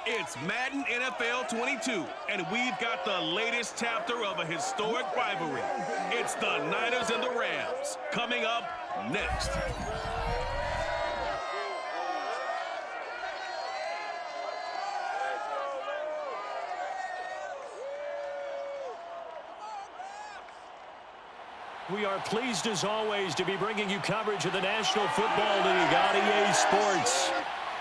It's Madden NFL 22, and we've got the latest chapter of a historic rivalry. It's the Niners and the Rams, coming up next. We are pleased, as always, to be bringing you coverage of the National Football League on EA Sports.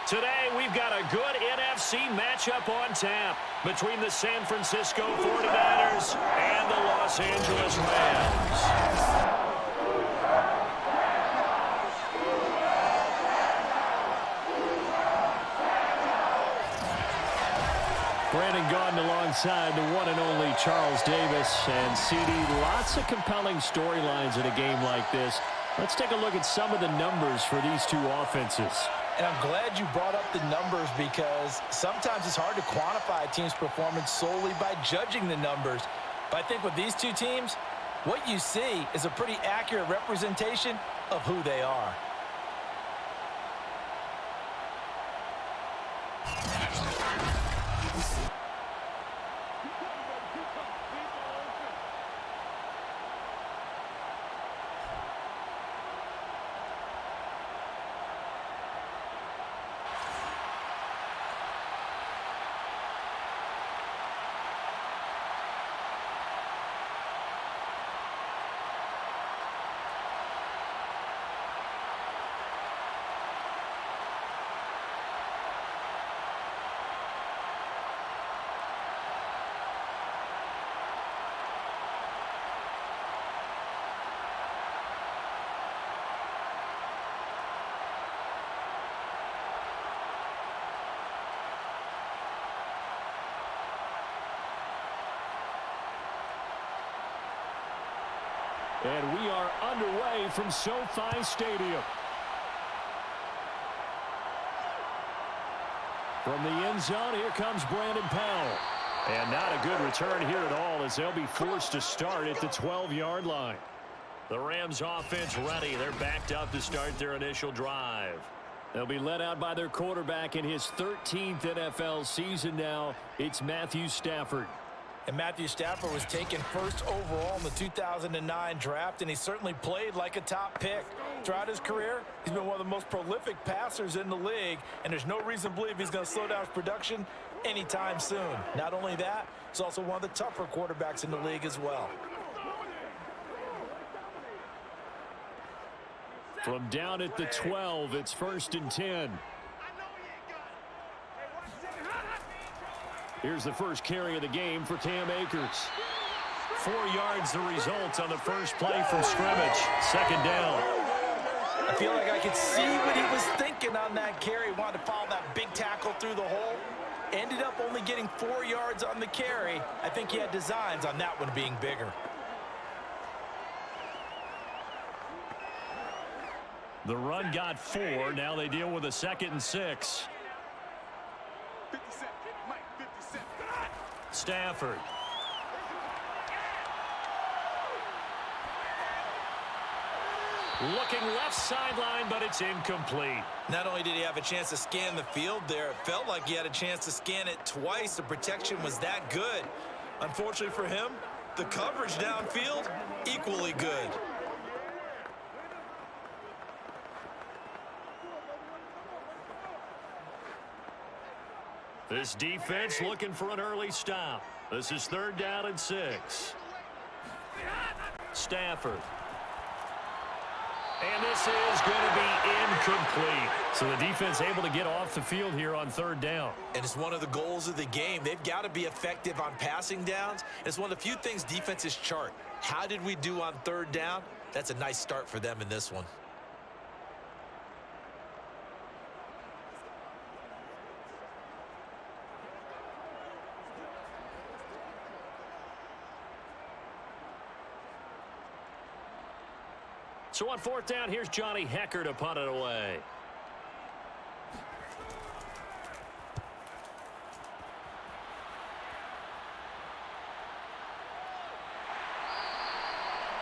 Today, we've got a good NFC matchup on tap between the San Francisco 49ers and the Los Angeles Rams. Brandon Gaudin alongside the one and only Charles Davis. And CD, lots of compelling storylines in a game like this. Let's take a look at some of the numbers for these two offenses. And I'm glad you brought up the numbers, because sometimes it's hard to quantify a team's performance solely by judging the numbers. But I think with these two teams, what you see is a pretty accurate representation of who they are. And we are underway from SoFi Stadium. From the end zone, here comes Brandon Powell. And not a good return here at all, as they'll be forced to start at the 12-yard line. The Rams offense ready. They're backed up to start their initial drive. They'll be led out by their quarterback in his 13th NFL season now. It's Matthew Stafford. And Matthew Stafford was taken first overall in the 2009 draft, and he certainly played like a top pick. Throughout his career, he's been one of the most prolific passers in the league, and there's no reason to believe he's going to slow down his production anytime soon. Not only that, he's also one of the tougher quarterbacks in the league as well. From down at the 12, it's 1st and 10. Here's the first carry of the game for Cam Akers. 4 yards the result on the first play from scrimmage. 2nd down. I feel like I could see what he was thinking on that carry. He wanted to follow that big tackle through the hole. Ended up only getting 4 yards on the carry. I think he had designs on that one being bigger. The run got 4. Now they deal with a 2nd and 6. Stafford. Looking left sideline, but it's incomplete. Not only did he have a chance to scan the field there, it felt like he had a chance to scan it twice. The protection was that good. Unfortunately for him, the coverage downfield, equally good. This defense looking for an early stop. This is 3rd down and 6. Stafford. And this is going to be incomplete. So the defense able to get off the field here on 3rd down. And it's one of the goals of the game. They've got to be effective on passing downs. It's one of the few things defenses chart. How did we do on 3rd down? That's a nice start for them in this one. So on 4th down, here's Johnny Hecker to punt it away.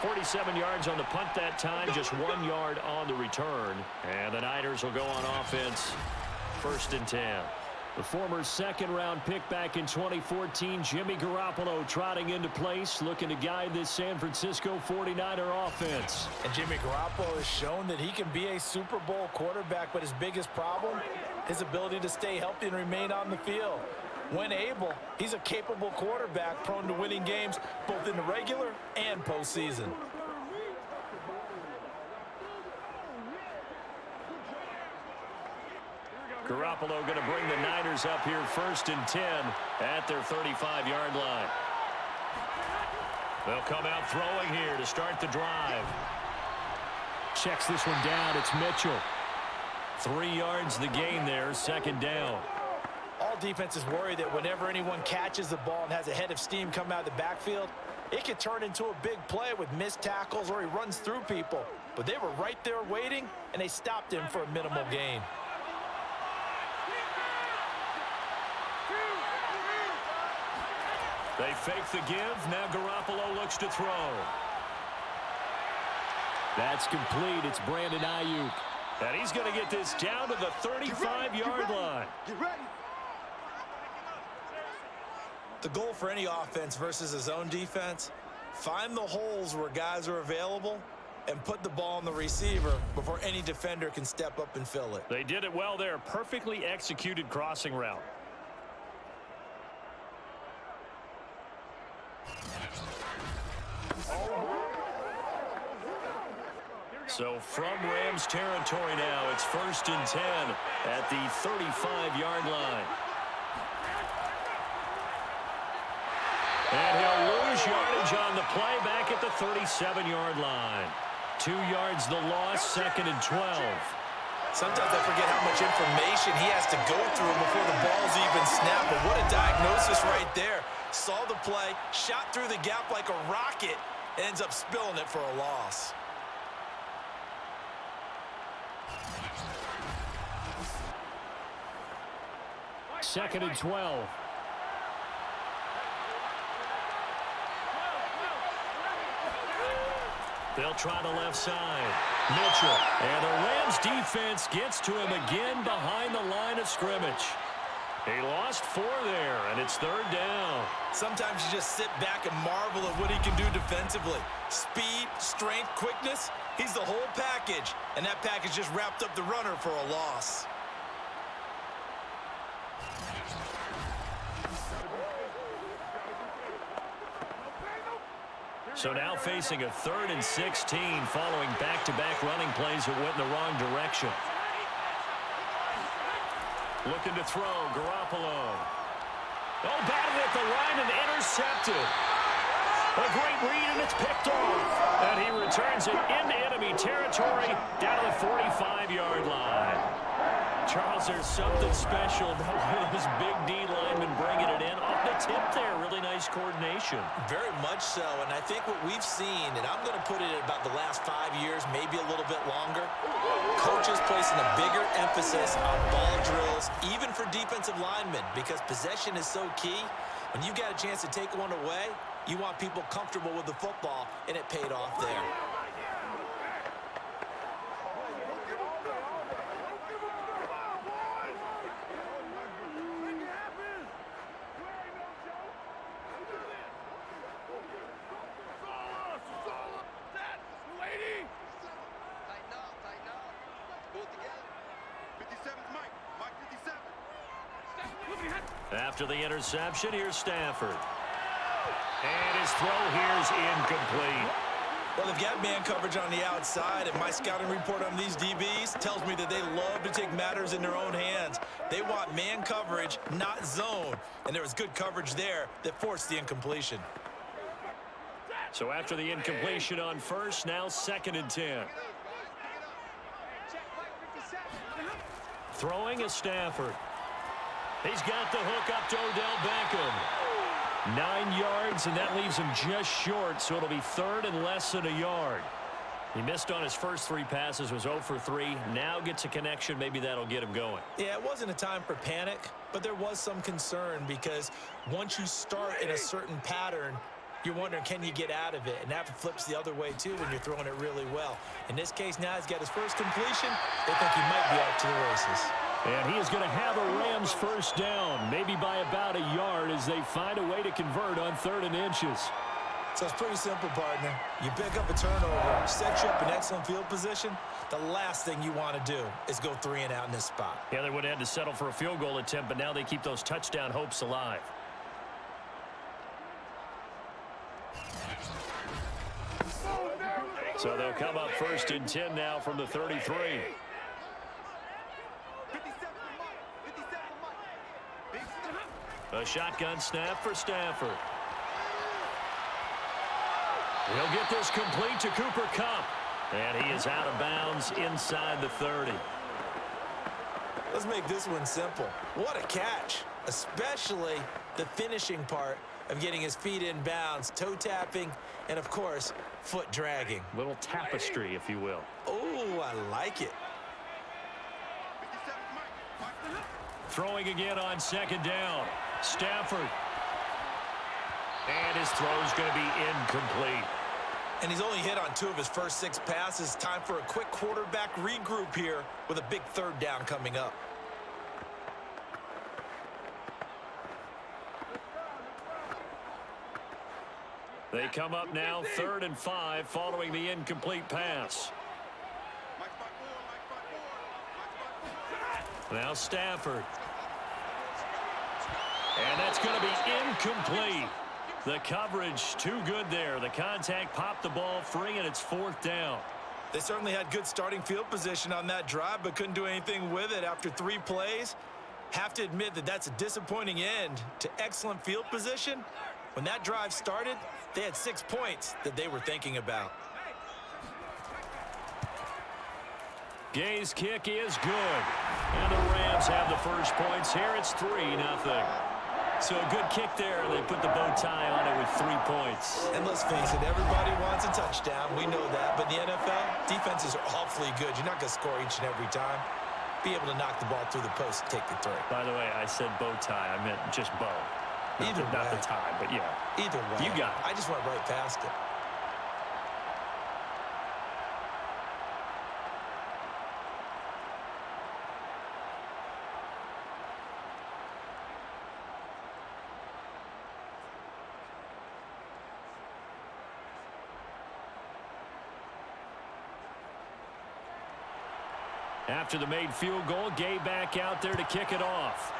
.47 yards on the punt that time, just 1 yard on the return. And the Niners will go on offense, 1st and 10. The former second-round pick back in 2014, Jimmy Garoppolo trotting into place, looking to guide this San Francisco 49er offense. And Jimmy Garoppolo has shown that he can be a Super Bowl quarterback, but his biggest problem, his ability to stay healthy and remain on the field. When able, he's a capable quarterback prone to winning games both in the regular and postseason. Garoppolo going to bring the Niners up here 1st and 10 at their 35-yard line. They'll come out throwing here to start the drive. Checks this one down. It's Mitchell. 3 yards the gain there, 2nd down. All defenses worry that whenever anyone catches the ball and has a head of steam come out of the backfield, it could turn into a big play with missed tackles or he runs through people. But they were right there waiting, and they stopped him for a minimal gain. They fake the give. Now Garoppolo looks to throw. That's complete. It's Brandon Ayuk. And he's going to get this down to the 35-yard line. Get ready. The goal for any offense versus his own defense, find the holes where guys are available and put the ball on the receiver before any defender can step up and fill it. They did it well there. Perfectly executed crossing route. So from Rams territory now, it's 1st and 10 at the 35-yard line. And he'll lose yardage on the play back at the 37-yard line. 2 yards the loss, 2nd and 12. Sometimes I forget how much information he has to go through before the ball's even snapped. But what a diagnosis right there. Saw the play, shot through the gap like a rocket, and ends up spilling it for a loss. Second and 12. They'll try the left side. Mitchell. And the Rams defense gets to him again behind the line of scrimmage. He lost 4 there, and it's 3rd down. Sometimes you just sit back and marvel at what he can do defensively. Speed, strength, quickness, he's the whole package. And that package just wrapped up the runner for a loss. So now facing a 3rd and 16 following back-to-back running plays that went in the wrong direction. Looking to throw, Garoppolo. Oh, batted at the line and intercepted. A great read, and it's picked off. And he returns it into enemy territory down to the 45-yard line. Charles, there's something special about those big D linemen bringing it in. Off the tip there, really nice coordination. Very much so, and I think what we've seen, and I'm going to put it at about the last 5 years, maybe a little bit longer, coaches placing a bigger emphasis on ball drills, even for defensive linemen, because possession is so key. When you got a chance to take one away, you want people comfortable with the football, and it paid off there. After the interception, here's Stafford. And his throw here's incomplete. Well, they've got man coverage on the outside, and my scouting report on these DBs tells me that they love to take matters in their own hands. They want man coverage, not zone. And there was good coverage there that forced the incompletion. So after the incompletion on first, now 2nd and 10. Throwing is Stafford. He's got the hook up to Odell Beckham. 9 yards, and that leaves him just short, so it'll be 3rd and less than a yard. He missed on his first 3 passes, was 0 for 3. Now gets a connection. Maybe that'll get him going. Yeah, it wasn't a time for panic, but there was some concern because once you start in a certain pattern, you're wondering, can you get out of it? And that flips the other way, too, when you're throwing it really well. In this case, now he's got his first completion. They think he might be off to the races. And he is going to have a Rams first down, maybe by about a yard as they find a way to convert on 3rd and inches. So it's pretty simple, partner. You pick up a turnover, set you up in excellent field position. The last thing you want to do is go 3 and out in this spot. Yeah, they would have had to settle for a field goal attempt, but now they keep those touchdown hopes alive. So they'll come up 1st and 10 now from the 33. A shotgun snap for Stafford. He'll get this complete to Cooper Kupp. And he is out of bounds inside the 30. Let's make this one simple. What a catch, especially the finishing part of getting his feet in bounds, toe tapping, and of course, foot dragging. Little tapestry, if you will. Oh, I like it. Throwing again on 2nd down. Stafford. And his throw is going to be incomplete. And he's only hit on 2 of his first 6 passes. Time for a quick quarterback regroup here with a big 3rd down coming up. They come up now 3rd and 5 following the incomplete pass. Now Stafford. And that's going to be incomplete. The coverage too good there. The contact popped the ball free, and it's 4th down. They certainly had good starting field position on that drive, but couldn't do anything with it after 3 plays. Have to admit that that's a disappointing end to excellent field position. When that drive started, they had 6 points that they were thinking about. Gay's kick is good. And the Rams have the first points here. It's 3-0. So a good kick there. They put the bow tie on it with 3 points. And let's face it, everybody wants a touchdown. We know that. But in the NFL, defenses are awfully good. You're not going to score each and every time. Be able to knock the ball through the post and take the throw. By the way, I said bow tie. I meant just bow. Not the tie, but yeah. Either way. You got it. I just went right past it. After the made field goal, Gay back out there to kick it off.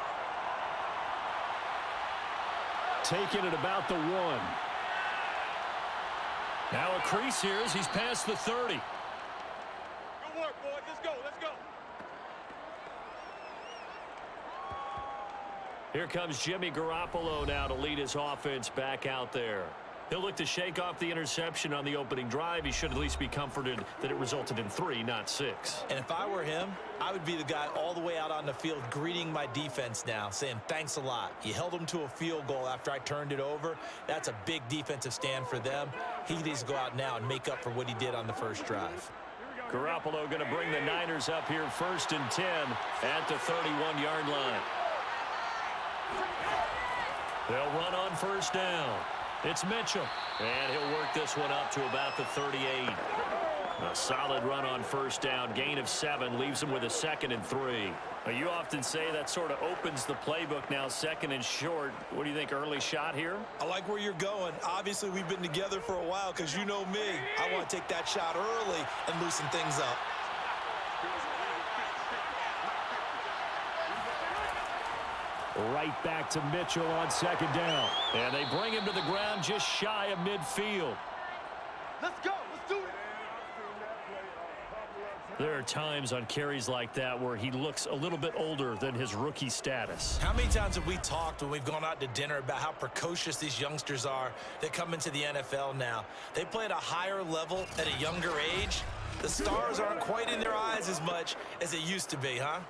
Taking it about the 1. Now a crease here as he's past the 30. Good work, boys. Let's go. Let's go. Here comes Jimmy Garoppolo now to lead his offense back out there. He'll look to shake off the interception on the opening drive. He should at least be comforted that it resulted in 3, not 6. And if I were him, I would be the guy all the way out on the field greeting my defense now, saying thanks a lot. You held them to a field goal after I turned it over. That's a big defensive stand for them. He needs to go out now and make up for what he did on the first drive. Garoppolo going to bring the Niners up here 1st and 10 at the 31-yard line. They'll run on 1st down. It's Mitchell, and he'll work this one up to about the 38. A solid run on 1st down. Gain of 7 leaves him with a 2nd and 3. Now, you often say that sort of opens the playbook now, 2nd and short. What do you think, early shot here? I like where you're going. Obviously, we've been together for a while because you know me. I want to take that shot early and loosen things up. Right back to Mitchell on 2nd down. And they bring him to the ground just shy of midfield. Let's go. Let's do it. There are times on carries like that where he looks a little bit older than his rookie status. How many times have we talked when we've gone out to dinner about how precocious these youngsters are that come into the NFL now? They play at a higher level at a younger age. The stars aren't quite in their eyes as much as they used to be, huh?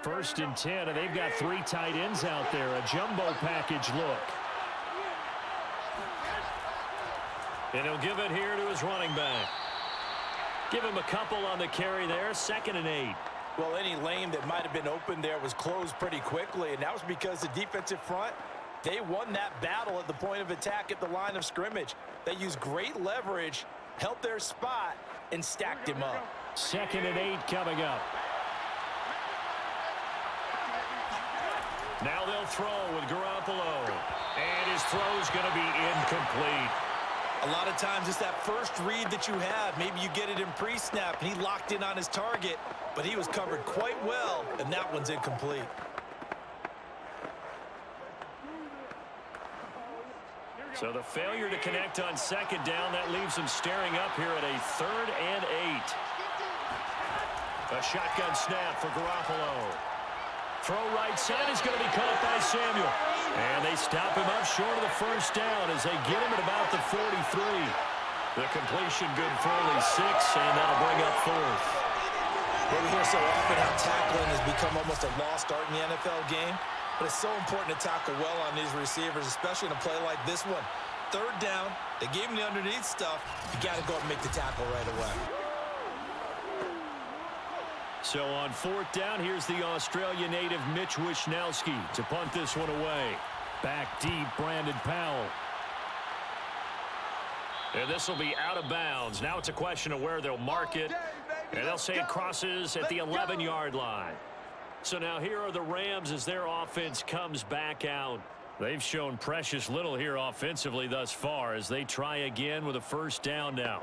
1st and 10, and they've got 3 tight ends out there. A jumbo package look. And he'll give it here to his running back. Give him a couple on the carry there. 2nd and 8. Well, any lane that might have been open there was closed pretty quickly, and that was because the defensive front, they won that battle at the point of attack at the line of scrimmage. They used great leverage, held their spot, and stacked him up. 2nd and 8 coming up. Now they'll throw with Garoppolo. And his throw's going to be incomplete. A lot of times it's that first read that you have. Maybe you get it in pre-snap, and he locked in on his target, but he was covered quite well, and that one's incomplete. So the failure to connect on 2nd down, that leaves him staring up here at a 3rd and 8. A shotgun snap for Garoppolo. Throw right side is going to be caught by Samuel. And they stop him up short of the first down as they get him at about the 43. The completion good for only 6, and that'll bring up 4th. Well, we hear so often how tackling has become almost a lost art in the NFL game, but it's so important to tackle well on these receivers, especially in a play like this one. 3rd down, they gave him the underneath stuff. You got to go and make the tackle right away. So on 4th down, here's the Australia native Mitch Wishnowsky to punt this one away. Back deep, Brandon Powell. And this will be out of bounds. Now it's a question of where they'll mark it. And they'll say it crosses at the 11-yard line. So now here are the Rams as their offense comes back out. They've shown precious little here offensively thus far as they try again with a 1st down now.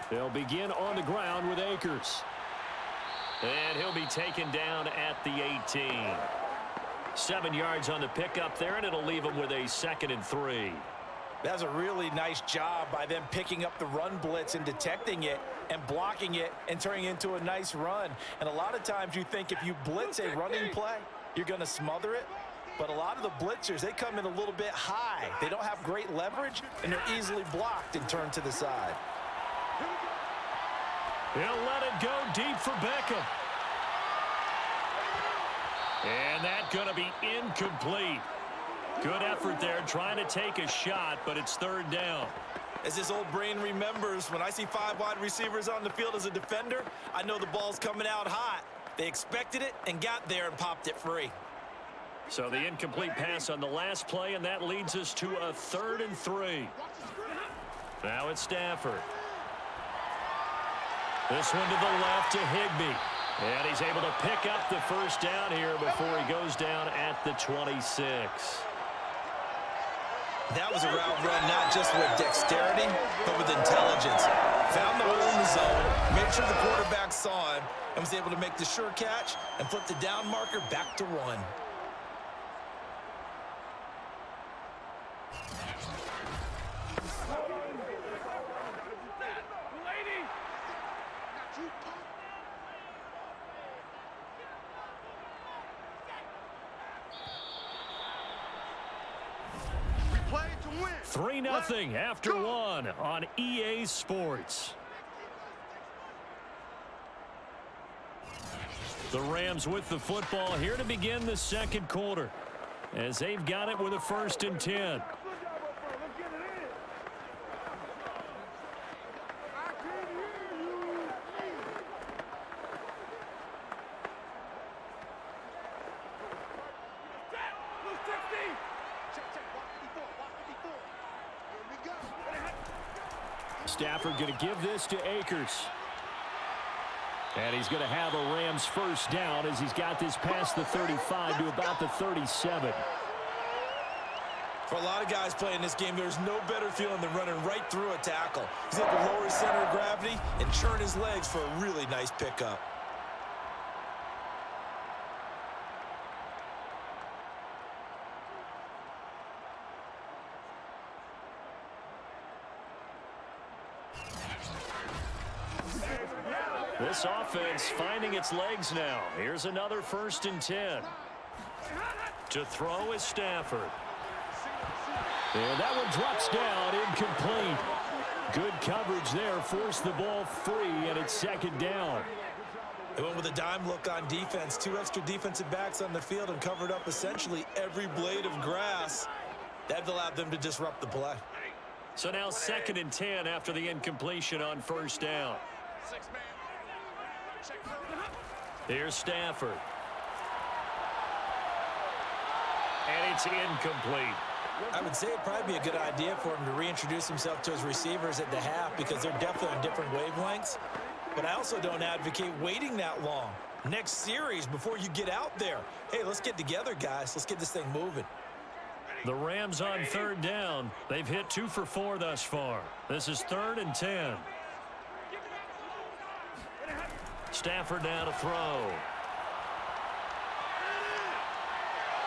They'll begin on the ground with Akers. And he'll be taken down at the 18. 7 yards on the pickup there, and it'll leave him with a 2nd and 3. That's a really nice job by them picking up the run blitz and detecting it and blocking it and turning it into a nice run. And a lot of times you think if you blitz a running play, you're going to smother it. But a lot of the blitzers, they come in a little bit high. They don't have great leverage, and they're easily blocked and turned to the side. He'll let it go deep for Beckham. And that's going to be incomplete. Good effort there trying to take a shot, but it's 3rd down. As this old brain remembers, when I see 5 wide receivers on the field as a defender, I know the ball's coming out hot. They expected it and got there and popped it free. So the incomplete pass on the last play, and that leads us to a 3rd and 3. Now it's Stafford. This one to the left to Higbee. And he's able to pick up the 1st down here before he goes down at the 26. That was a route run not just with dexterity, but with intelligence. Found the hole in the zone, made sure the quarterback saw him, and was able to make the sure catch and flip the down marker back to 1. Play to win. 3-0 after 1 on EA Sports. The Rams with the football here to begin the 2nd quarter as they've got it with a 1st and 10. Stafford going to give this to Akers. And he's going to have a Rams 1st down as he's got this past the 35 to about the 37. For a lot of guys playing this game, there's no better feeling than running right through a tackle. He's able to lower his center of gravity and churn his legs for a really nice pickup. This offense finding its legs now. Here's another 1st and 10. To throw is Stafford. And that one drops down, incomplete. Good coverage there, forced the ball free, and it's 2nd down. They went with a dime look on defense. 2 extra defensive backs on the field and covered up essentially every blade of grass. That allowed them to disrupt the play. So now 2nd and 10 after the incompletion on 1st down. Here's Stafford. And it's incomplete. I would say it'd probably be a good idea for him to reintroduce himself to his receivers at the half because they're definitely on different wavelengths. But I also don't advocate waiting that long. Next series before you get out there. Hey, let's get together, guys. Let's get this thing moving. The Rams on 3rd down. They've hit 2 for 4 thus far. This is 3rd and 10. Stafford now to throw.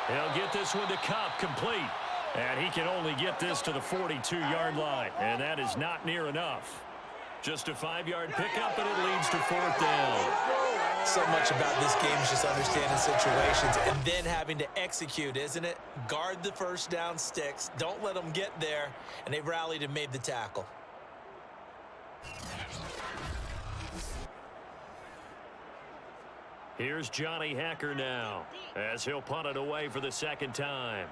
He'll get this one to Cup, complete. And he can only get this to the 42-yard line. And that is not near enough. Just a 5-yard pickup, and it leads to 4th down. So much about this game is just understanding situations and then having to execute, isn't it? Guard the 1st down sticks. Don't let them get there. And they've rallied and made the tackle. Here's Johnny Hacker now as he'll punt it away for the 2nd time.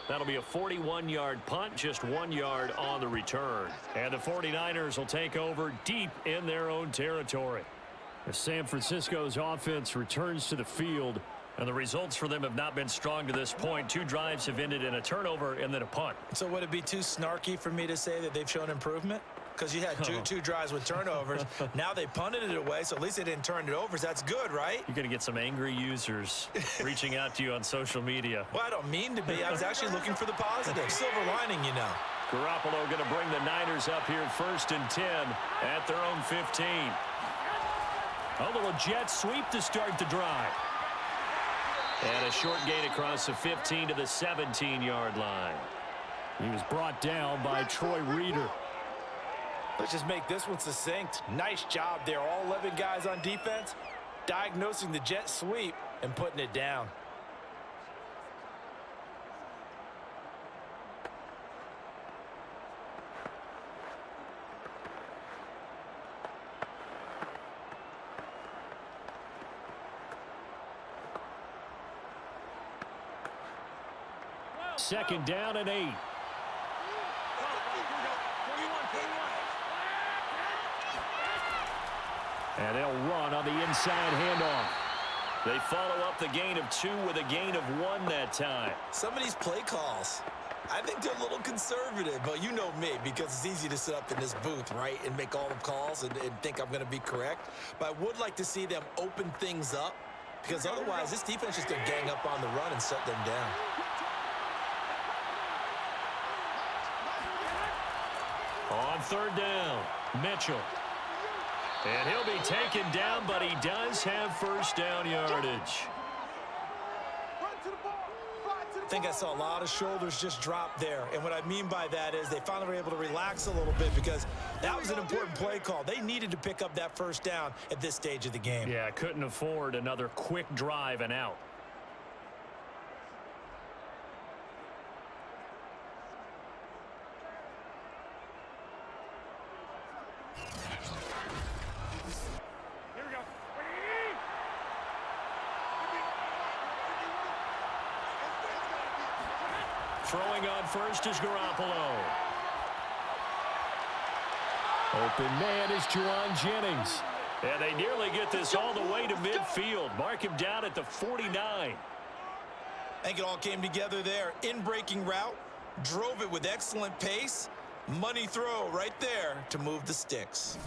That'll be a 41-yard punt, just 1 yard on the return. And the 49ers will take over deep in their own territory. As San Francisco's offense returns to the field, and the results for them have not been strong to this point. 2 drives have ended in a turnover and then a punt. So would it be too snarky for me to say that they've shown improvement? Because you had two drives with turnovers. Now they punted it away, so at least they didn't turn it over. So that's good, right? You're going to get some angry users reaching out to you on social media. Well, I don't mean to be. I was actually looking for the positive. Silver lining, you know. Garoppolo going to bring the Niners up here 1st and 10 at their own 15. A little jet sweep to start the drive. And a short gain across the 15 to the 17-yard line. He was brought down by Troy Reeder. Let's just make this one succinct. Nice job there. All 11 guys on defense, diagnosing the jet sweep and putting it down. Second down and 8. And they'll run on the inside handoff. They follow up the gain of 2 with a gain of 1 that time. Some of these play calls, I think they're a little conservative, but you know me, because it's easy to sit up in this booth, right, and make all the calls and think I'm going to be correct. But I would like to see them open things up, because otherwise this defense is going to gang up on the run and shut them down. On 3rd down, Mitchell. And he'll be taken down, but he does have 1st down yardage. I think I saw a lot of shoulders just drop there. And what I mean by that is they finally were able to relax a little bit because that was an important play call. They needed to pick up that 1st down at this stage of the game. Yeah, couldn't afford another quick drive and out. Throwing on first is Garoppolo. Open man is Juwan Jennings. And they nearly get this all the way to midfield. Mark him down at the 49. I think it all came together there. In-breaking route, drove it with excellent pace. Money throw right there to move the sticks.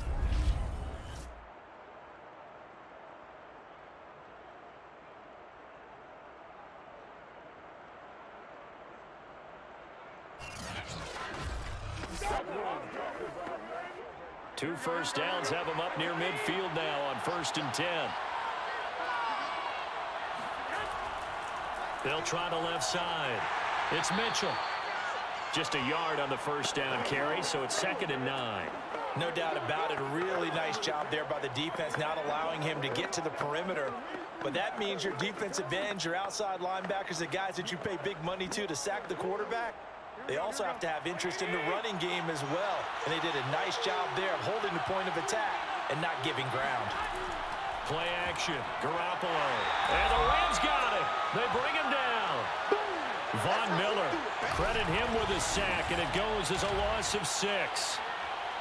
Two 1st downs have him up near midfield now on 1st and 10. They'll try the left side. It's Mitchell. Just a yard on the 1st down carry, so it's 2nd and 9. No doubt about it. A really nice job there by the defense, not allowing him to get to the perimeter. But that means your defensive ends, your outside linebackers, the guys that you pay big money to sack the quarterback, They also have to have interest in the running game as well. And they did a nice job there of holding the point of attack and not giving ground. Play action. Garoppolo. And the Rams got it. They bring him down. Von Miller. Credit him with a sack, and it goes as a loss of 6.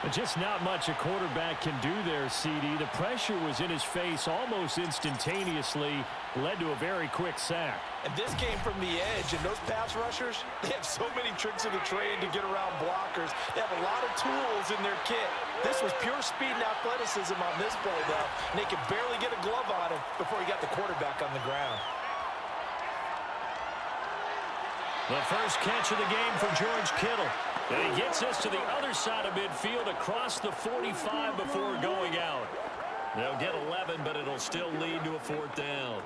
But just not much a quarterback can do there, CD. The pressure was in his face almost instantaneously, led to a very quick sack. And this came from the edge, and those pass rushers, they have so many tricks in the trade to get around blockers. They have a lot of tools in their kit. This was pure speed and athleticism on this play, though, and they could barely get a glove on him before he got the quarterback on the ground. The first catch of the game for George Kittle. And he gets us to the other side of midfield across the 45 before going out. They'll get 11, but it'll still lead to a 4th down.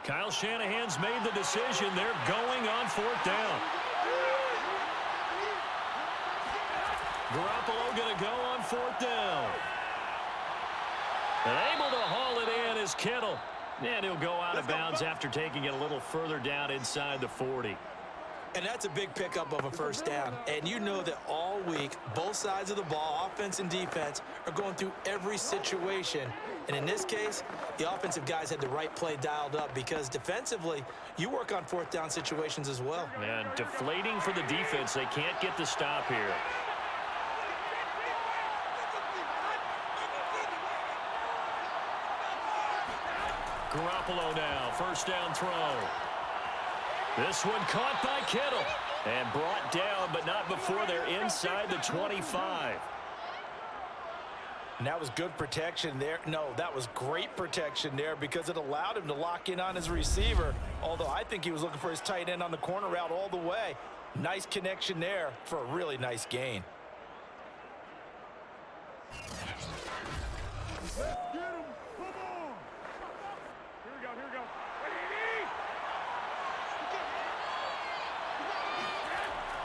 Kyle Shanahan's made the decision. They're going on 4th down. Garoppolo going to go on 4th down. And able to haul it in is Kittle. And he'll go out of bounds after taking it a little further down inside the 40. And that's a big pickup of a 1st down. And you know that all week, both sides of the ball, offense and defense, are going through every situation. And in this case, the offensive guys had the right play dialed up because defensively, you work on 4th down situations as well. And deflating for the defense. They can't get the stop here. Garoppolo now, 1st down throw. This one caught by Kittle and brought down, but not before they're inside the 25. And that was good protection there. No, that was great protection there because it allowed him to lock in on his receiver, although I think he was looking for his tight end on the corner route all the way. Nice connection there for a really nice gain.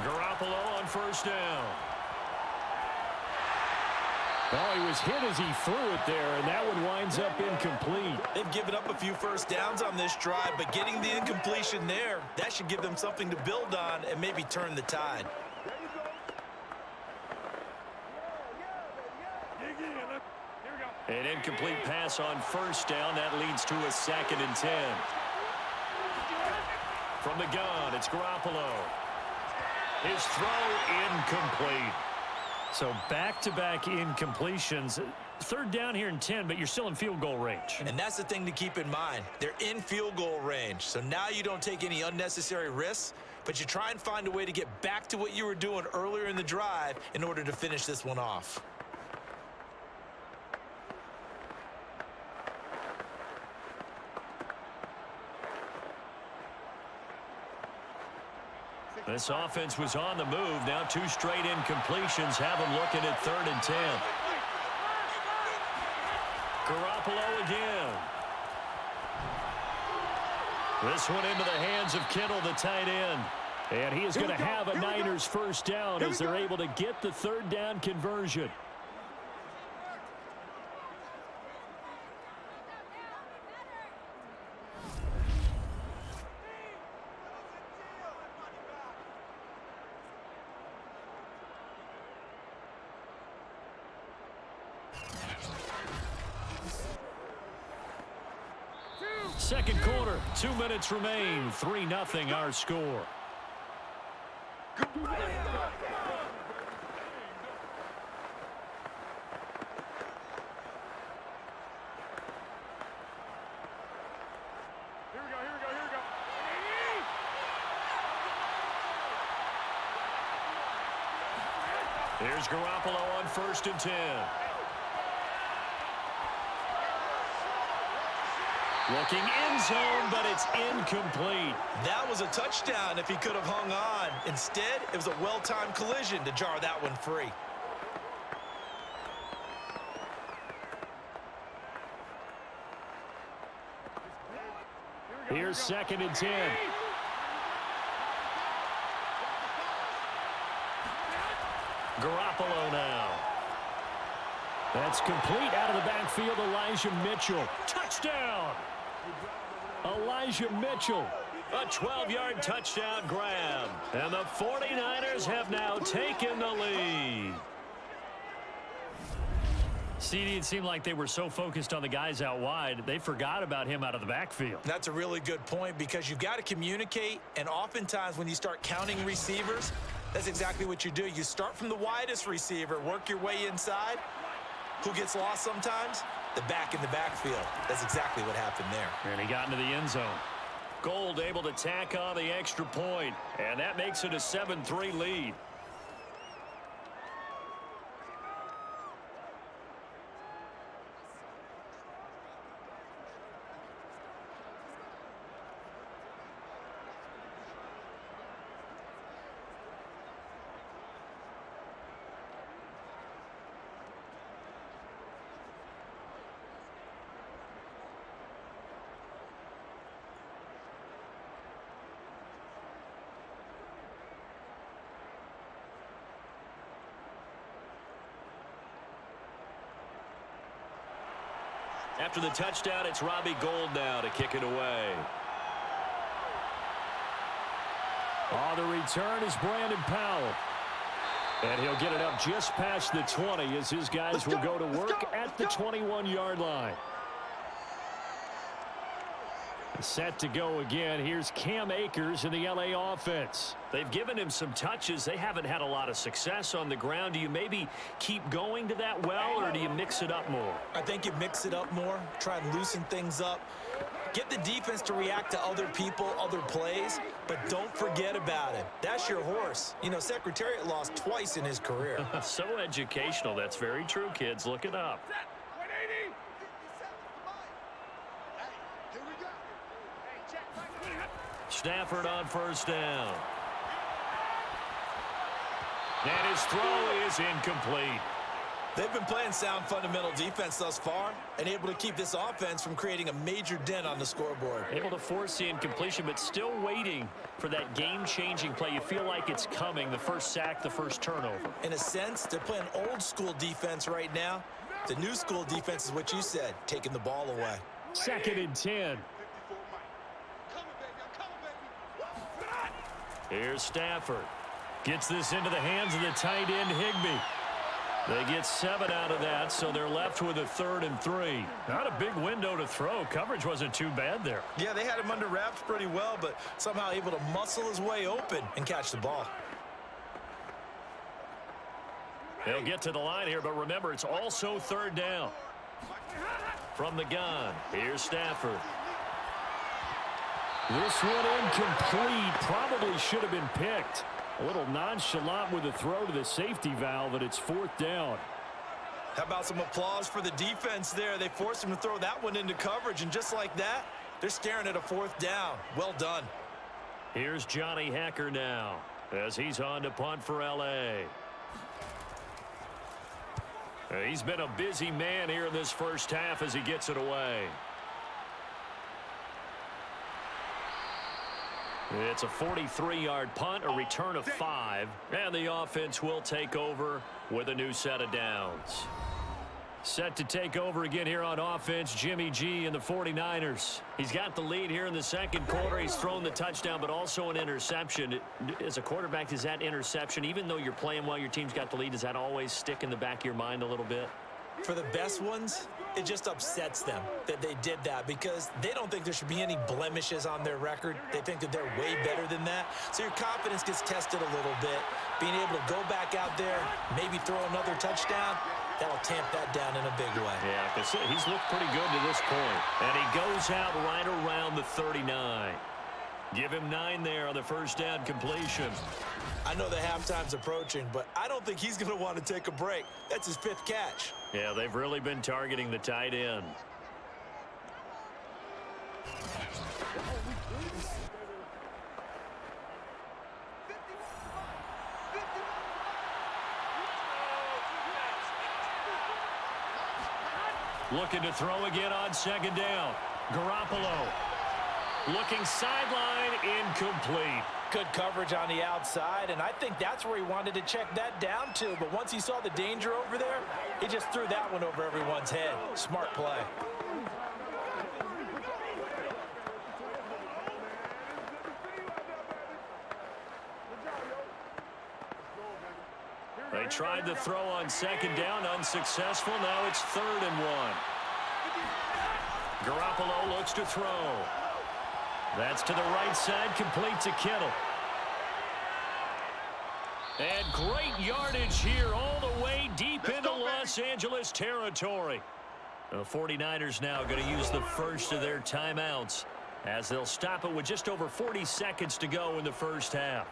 Garoppolo on 1st down. Oh, he was hit as he threw it there, and that one winds up incomplete. They've given up a few 1st downs on this drive, but getting the incompletion there, that should give them something to build on and maybe turn the tide. An incomplete pass on 1st down. That leads to a 2nd and 10. From the gun, it's Garoppolo. His throw incomplete. So back-to-back incompletions. 3rd down here and 10, but you're still in field goal range. And that's the thing to keep in mind. They're in field goal range. So now you don't take any unnecessary risks, but you try and find a way to get back to what you were doing earlier in the drive in order to finish this one off. This offense was on the move. Now 2 straight incompletions have them looking at 3rd and 10. Garoppolo again. This one into the hands of Kittle, the tight end. And he is going to have a Niners 1st down as they're able to get the 3rd down conversion. Second quarter, 2 minutes remain. 3-0 our score. Here's Garoppolo on 1st and 10. Looking in zone, but it's incomplete. That was a touchdown if he could have hung on. Instead, it was a well-timed collision to jar that one free. Here's 2nd and 10. Garoppolo now. That's complete out of the backfield. Elijah Mitchell. Touchdown. Elijah Mitchell. A 12-yard touchdown grab. And the 49ers have now taken the lead. CD, it seemed like they were so focused on the guys out wide, they forgot about him out of the backfield. That's a really good point because you've got to communicate, and oftentimes when you start counting receivers, that's exactly what you do. You start from the widest receiver, work your way inside. Who gets lost sometimes? The back in the backfield. That's exactly what happened there. And he got into the end zone. Gold able to tack on the extra point, and that makes it a 7-3 lead. After the touchdown, it's Robbie Gould now to kick it away. On the return is Brandon Powell. And he'll get it up just past the 20 as his guys will go to work at the 21-yard line. Set to go again. Here's Cam Akers in the LA offense. They've given him some touches. They haven't had a lot of success on the ground. Do you maybe keep going to that well, or do you mix it up more? I think you mix it up more, try and loosen things up. Get the defense to react to other people, other plays, but don't forget about it. That's your horse. You know, Secretariat lost twice in his career. So educational. That's very true, kids. Look it up. Stafford on first down. And his throw is incomplete. They've been playing sound fundamental defense thus far and able to keep this offense from creating a major dent on the scoreboard. Able to force the incompletion, but still waiting for that game-changing play. You feel like it's coming, the first sack, the first turnover. In a sense, they're playing old-school defense right now. The new school defense is what you said, taking the ball away. 2nd and 10. Here's Stafford. Gets this into the hands of the tight end, Higbee. They get 7 out of that, so they're left with a 3rd and 3. Not a big window to throw. Coverage wasn't too bad there. Yeah, they had him under wraps pretty well, but somehow able to muscle his way open and catch the ball. They'll get to the line here, but remember, it's also 3rd down. From the gun, here's Stafford. This one incomplete. Probably should have been picked. A little nonchalant with a throw to the safety valve, and it's 4th down. How about some applause for the defense there? They forced him to throw that one into coverage, and just like that, they're staring at a 4th down. Well done. Here's Johnny Hacker now as he's on to punt for L.A. He's been a busy man here in this first half as he gets it away. It's a 43-yard punt, a return of 5, and the offense will take over with a new set of downs. Set to take over again here on offense, Jimmy G and the 49ers. He's got the lead here in the second quarter. He's thrown the touchdown, but also an interception. As a quarterback, does that interception, even though you're playing while your team's got the lead, does that always stick in the back of your mind a little bit? For the best ones, it just upsets them that they did that because they don't think there should be any blemishes on their record. They think that they're way better than that. So your confidence gets tested a little bit. Being able to go back out there, maybe throw another touchdown, that'll tamp that down in a big way. Yeah, because he's looked pretty good to this point. And he goes out right around the 39. Give him 9 there on the first down completion. I know the halftime's approaching, but I don't think he's going to want to take a break. That's his 5th catch. Yeah, they've really been targeting the tight end. Looking to throw again on 2nd down. Garoppolo. Looking sideline, incomplete. Good coverage on the outside, and I think that's where he wanted to check that down to. But once he saw the danger over there, he just threw that one over everyone's head. Smart play. tried the throw on second down, unsuccessful. Now it's 3rd and 1. Garoppolo looks to throw. That's to the right side, complete to Kittle. And great yardage here all the way deep into Los Angeles territory. The 49ers now going to use the first of their timeouts as they'll stop it with just over 40 seconds to go in the first half.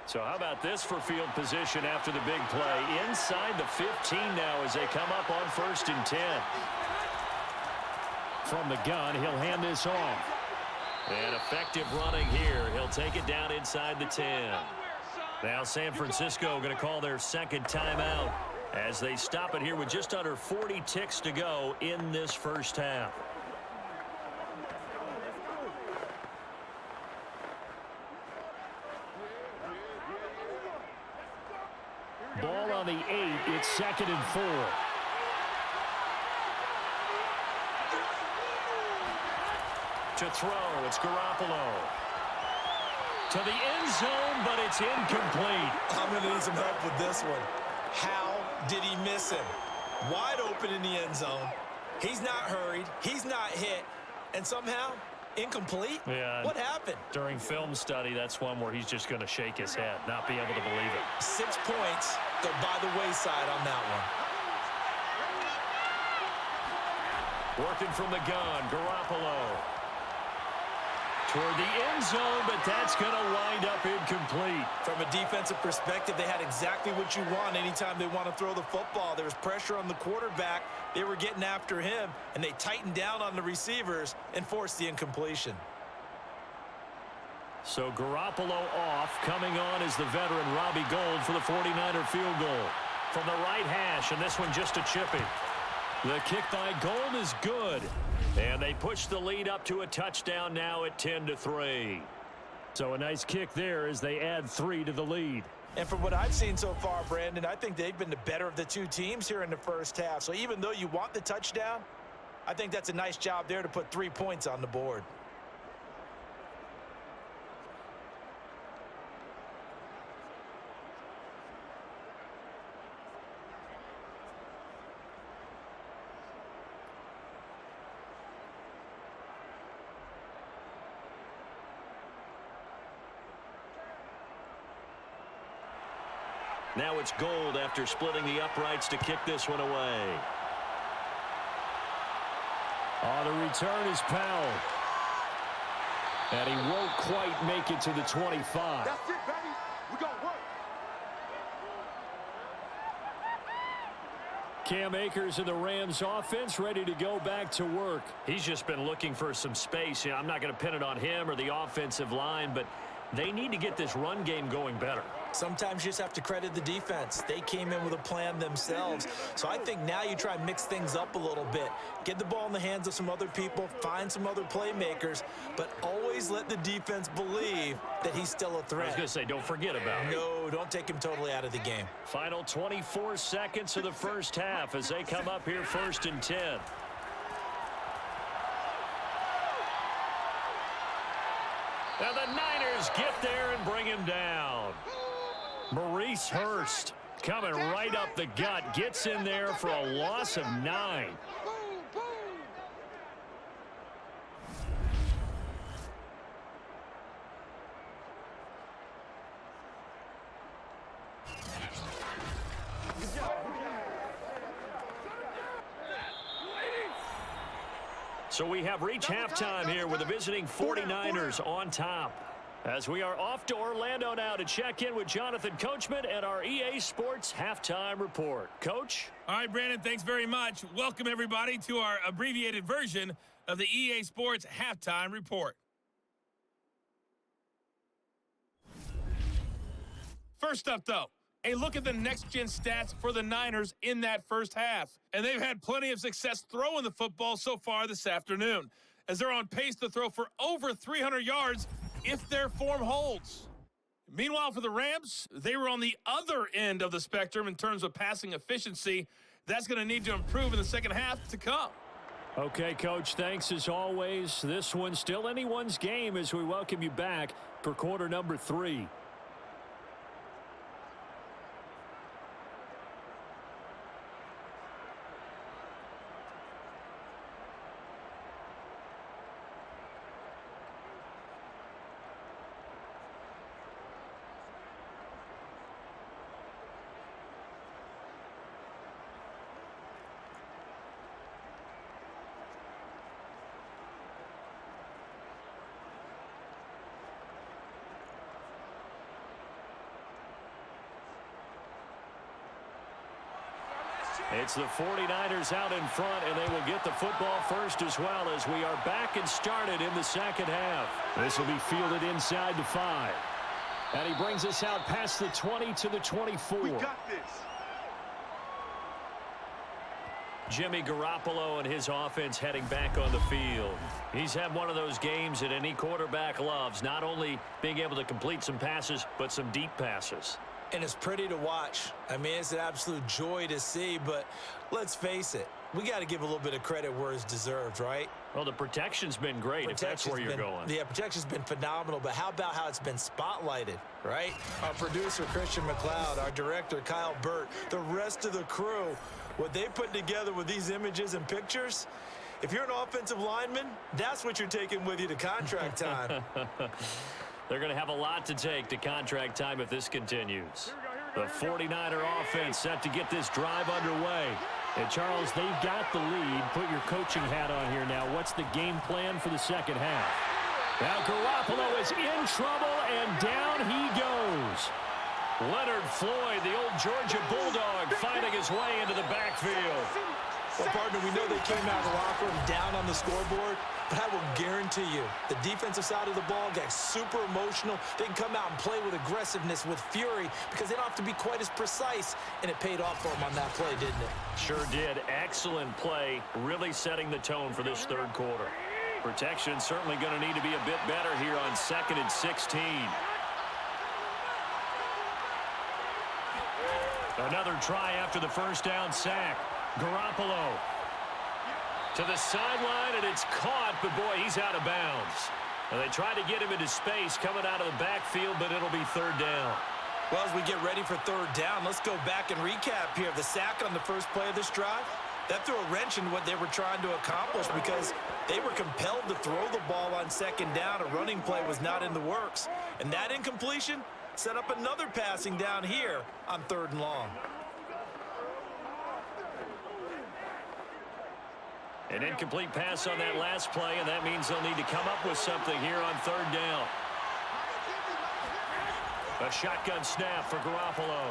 So how about this for field position after the big play? Inside the 15 now as they come up on 1st and 10. From the gun, he'll hand this off. And effective running here. He'll take it down inside the 10. Now San Francisco going to call their second timeout as they stop it here with just under 40 ticks to go in this first half. Ball on the 8. It's 2nd and 4. To throw, it's Garoppolo. To the end zone, but it's incomplete. I'm going to need some help with this one. How did he miss him? Wide open in the end zone. He's not hurried. He's not hit. And somehow, incomplete? Yeah. What happened? During film study, that's one where he's just going to shake his head, not be able to believe it. 6 points go by the wayside on that one. Working from the gun, Garoppolo. Toward the end zone, but that's going to wind up incomplete. From a defensive perspective, they had exactly what you want anytime they want to throw the football. There was pressure on the quarterback. They were getting after him, and they tightened down on the receivers and forced the incompletion. So Garoppolo off. Coming on is the veteran Robbie Gould for the 49er field goal. From the right hash, and this one just a chippy. The kick by Gould is good. And they push the lead up to a touchdown now at 10-3. So a nice kick there as they add 3 to the lead. And from what I've seen so far, Brandon, I think they've been the better of the two teams here in the first half. So even though you want the touchdown, I think that's a nice job there to put 3 points on the board. Now it's Gould after splitting the uprights to kick this one away. On the return is Powell. And he won't quite make it to the 25. That's it, baby. We gonna work. Cam Akers in the Rams offense ready to go back to work. He's just been looking for some space. I'm not going to pin it on him or the offensive line, but they need to get this run game going better. Sometimes you just have to credit the defense. They came in with a plan themselves. So I think now you try and mix things up a little bit. Get the ball in the hands of some other people, find some other playmakers, but always let the defense believe that he's still a threat. I was going to say, don't forget about it. No, don't take him totally out of the game. Final 24 seconds of the first half as they come up here 1st and 10. Now the Niners get there and bring him down. Maurice Hurst coming right up the gut. Gets in there for a loss of 9. So we have reached halftime here with the visiting 49ers on top. As we are off to Orlando now to check in with Jonathan Coachman and our EA Sports Halftime Report. Coach? All right, Brandon, thanks very much. Welcome, everybody, to our abbreviated version of the EA Sports Halftime Report. First up, though, a look at the next-gen stats for the Niners in that first half. And they've had plenty of success throwing the football so far this afternoon, as they're on pace to throw for over 300 yards if their form holds. Meanwhile, for the Rams, they were on the other end of the spectrum in terms of passing efficiency. That's going to need to improve in the second half to come. Okay, Coach, thanks as always. This one's still anyone's game as we welcome you back for quarter number 3. It's the 49ers out in front, and they will get the football first as well as we are back and started in the second half. This will be fielded inside the 5. And he brings us out past the 20 to the 24. We got this. Jimmy Garoppolo and his offense heading back on the field. He's had one of those games that any quarterback loves, not only being able to complete some passes, but some deep passes. And it's pretty to watch. I mean, it's an absolute joy to see, but let's face it, we got to give a little bit of credit where it's deserved, right? Well, the protection's been great, if that's where you're going. Yeah, protection's been phenomenal, but how about how it's been spotlighted, right? Our producer, Christian McLeod, our director, Kyle Burt, the rest of the crew, what they put together with these images and pictures, if you're an offensive lineman, that's what you're taking with you to contract time. They're going to have a lot to take to contract time if this continues. The 49er offense set to get this drive underway. And, Charles, they've got the lead. Put your coaching hat on here now. What's the game plan for the second half? Now Garoppolo is in trouble, and down he goes. Leonard Floyd, the old Georgia Bulldog, finding his way into the backfield. Well, partner, we know they came out of the locker room down on the scoreboard, but I will guarantee you the defensive side of the ball got super emotional. They can come out and play with aggressiveness, with fury, because they don't have to be quite as precise, and it paid off for them on that play, didn't it? Sure did. Excellent play, really setting the tone for this third quarter. Protection certainly going to need to be a bit better here on 2nd and 16. Another try after the first down sack. Garoppolo to the sideline, and it's caught, but boy, he's out of bounds. Well, they tried to get him into space coming out of the backfield, but it'll be third down. Well, as we get ready for third down, let's go back and recap here. The sack on the first play of this drive, that threw a wrench in what they were trying to accomplish because they were compelled to throw the ball on second down. A running play was not in the works. And that incompletion set up another passing down here on 3rd and long. An incomplete pass on that last play, and that means they'll need to come up with something here on 3rd down. A shotgun snap for Garoppolo.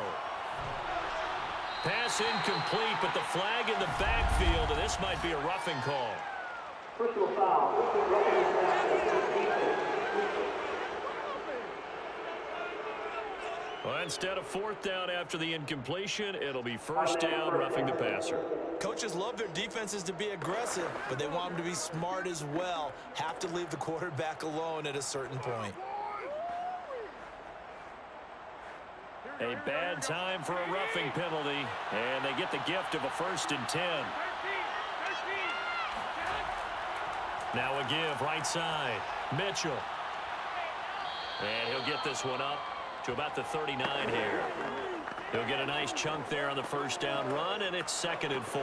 Pass incomplete, but the flag in the backfield, and this might be a roughing call. Personal foul. Well, instead of 4th down after the incompletion, it'll be 1st down, roughing the passer. Coaches love their defenses to be aggressive, but they want them to be smart as well. Have to leave the quarterback alone at a certain point. A bad time for a roughing penalty, and they get the gift of a 1st and 10. Now a give right side. Mitchell. And he'll get this one up to about the 39 here. He'll get a nice chunk there on the 1st down run, and it's 2nd and 4.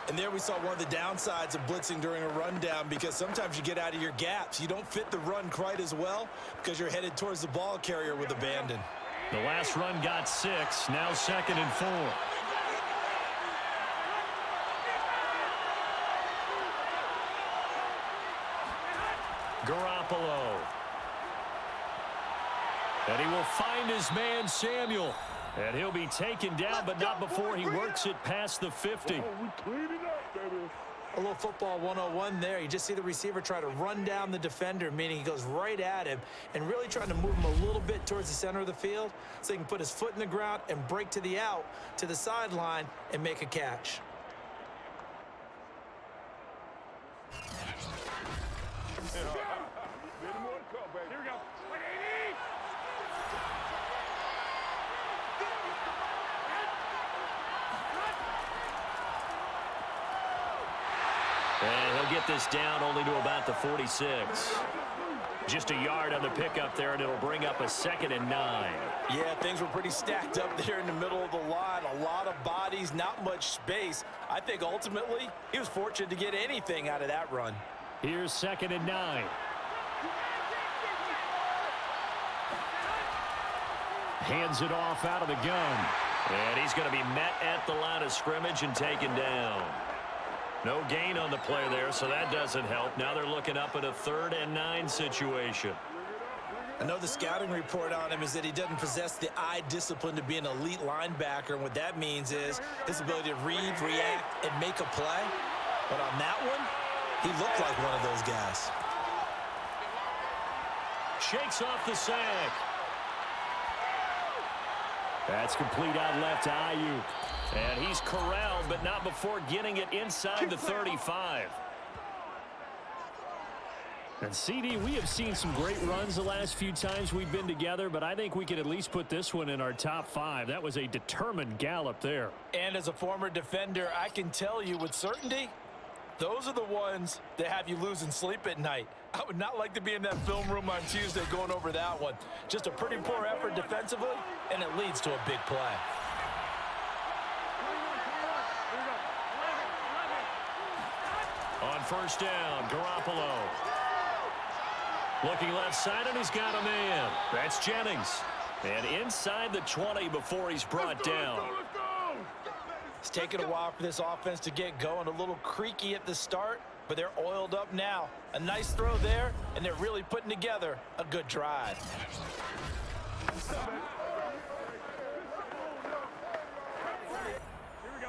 And there we saw one of the downsides of blitzing during a rundown, because sometimes you get out of your gaps. You don't fit the run quite as well because you're headed towards the ball carrier with abandon. The last run got 6, now 2nd and 4. Garoppolo. And he will find his man, Samuel. And he'll be taken down, but not before he works it past the 50. A little football 101 there. You just see the receiver try to run down the defender, meaning he goes right at him and really trying to move him a little bit towards the center of the field so he can put his foot in the ground and break to the out, to the sideline, and make a catch. And get this down only to about the 46. Just a yard on the pickup there, and it'll bring up a 2nd and 9. Yeah, things were pretty stacked up there in the middle of the line. A lot of bodies, not much space. I think ultimately he was fortunate to get anything out of that run. Here's 2nd and 9. Hands it off out of the gun. And he's going to be met at the line of scrimmage and taken down. No gain on the play there, so that doesn't help. Now they're looking up at a 3rd and 9 situation. I know the scouting report on him is that he doesn't possess the eye discipline to be an elite linebacker, and what that means is his ability to read, react, and make a play. But on that one, he looked like one of those guys. Shakes off the sack. That's complete out left to Ayuk. And he's corralled, but not before getting it inside the 35. And CD, we have seen some great runs the last few times we've been together, but I think we can at least put this one in our top 5. That was a determined gallop there. And as a former defender, I can tell you with certainty, those are the ones that have you losing sleep at night. I would not like to be in that film room on Tuesday going over that one. Just a pretty poor effort defensively, and it leads to a big play. On first down, Garoppolo. Looking left side, and he's got a man. That's Jennings. And inside the 20 before he's brought down. It's taken a while for this offense to get going. A little creaky at the start, but they're oiled up now. A nice throw there, and they're really putting together a good drive.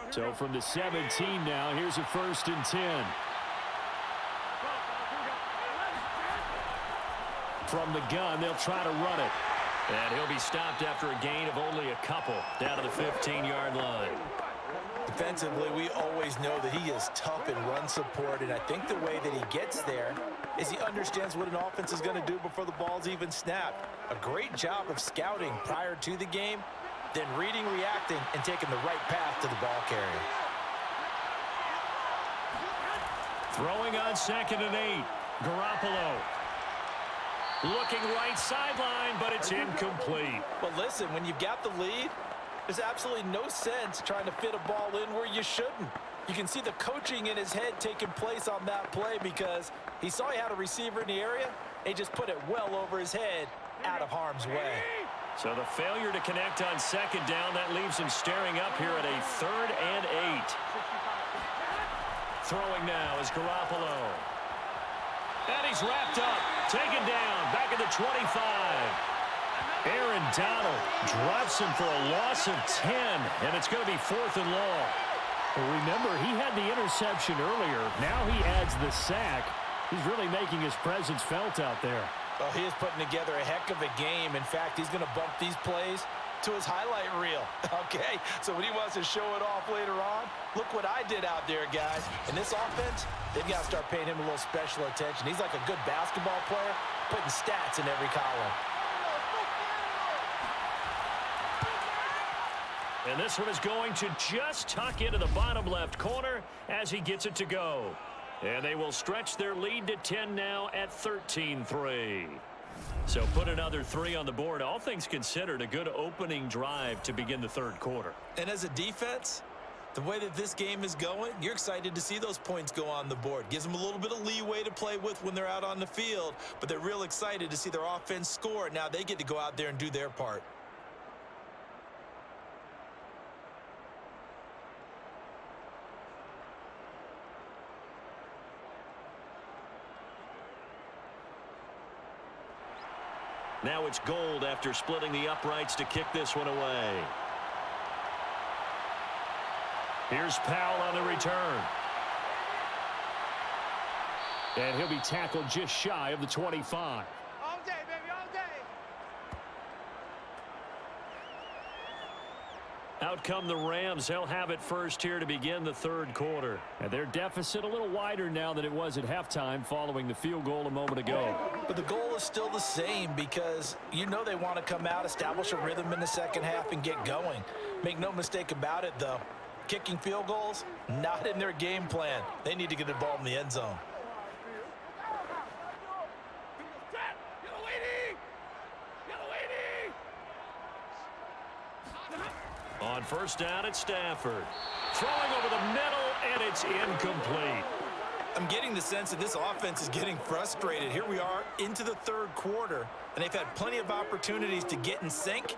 So from the 17 now, here's a 1st and 10. From the gun, they'll try to run it. And he'll be stopped after a gain of only a couple down to the 15-yard line. Defensively, we always know that he is tough in run support, and I think the way that he gets there is he understands what an offense is going to do before the ball's even snapped. A great job of scouting prior to the game, then reading, reacting, and taking the right path to the ball carrier. Throwing on 2nd and 8. Garoppolo. Looking right sideline, but it's incomplete. But listen, when you've got the lead, there's absolutely no sense trying to fit a ball in where you shouldn't. You can see the coaching in his head taking place on that play because he saw he had a receiver in the area. He just put it well over his head out of harm's way. So the failure to connect on 2nd down, that leaves him staring up here at a 3rd and 8. Throwing now is Garoppolo. And he's wrapped up, taken down, back at the 25. Aaron Donald drops him for a loss of 10, and it's going to be 4th and long. Well, remember, he had the interception earlier. Now he adds the sack. He's really making his presence felt out there. Well, he is putting together a heck of a game. In fact, he's going to bump these plays to his highlight reel. Okay, so when he wants to show it off later on, look what I did out there, guys. In this offense, they've got to start paying him a little special attention. He's like a good basketball player, putting stats in every column. And this one is going to just tuck into the bottom left corner as he gets it to go. And they will stretch their lead to 10 now at 13-3. So put another 3 on the board. All things considered, a good opening drive to begin the 3rd quarter. And as a defense, the way that this game is going, you're excited to see those points go on the board. Gives them a little bit of leeway to play with when they're out on the field, but they're real excited to see their offense score. Now they get to go out there and do their part. Now it's Gold after splitting the uprights to kick this one away. Here's Powell on the return. And he'll be tackled just shy of the 25. All day, baby, all day. Out come the Rams. They'll have it first here to begin the 3rd quarter. And their deficit a little wider now than it was at halftime following the field goal a moment ago. But the goal is still the same because you know they want to come out, establish a rhythm in the second half, and get going. Make no mistake about it, though. Kicking field goals, not in their game plan. They need to get the ball in the end zone. On first down, it's Stafford. Throwing over the middle, and it's incomplete. I'm getting the sense that this offense is getting frustrated. Here we are into the third quarter, and they've had plenty of opportunities to get in sync.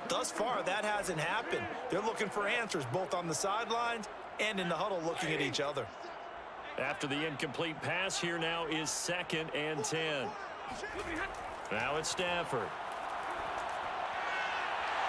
Thus far, that hasn't happened. They're looking for answers both on the sidelines and in the huddle looking at each other. After the incomplete pass, here now is 2nd and 10. Now it's Stafford.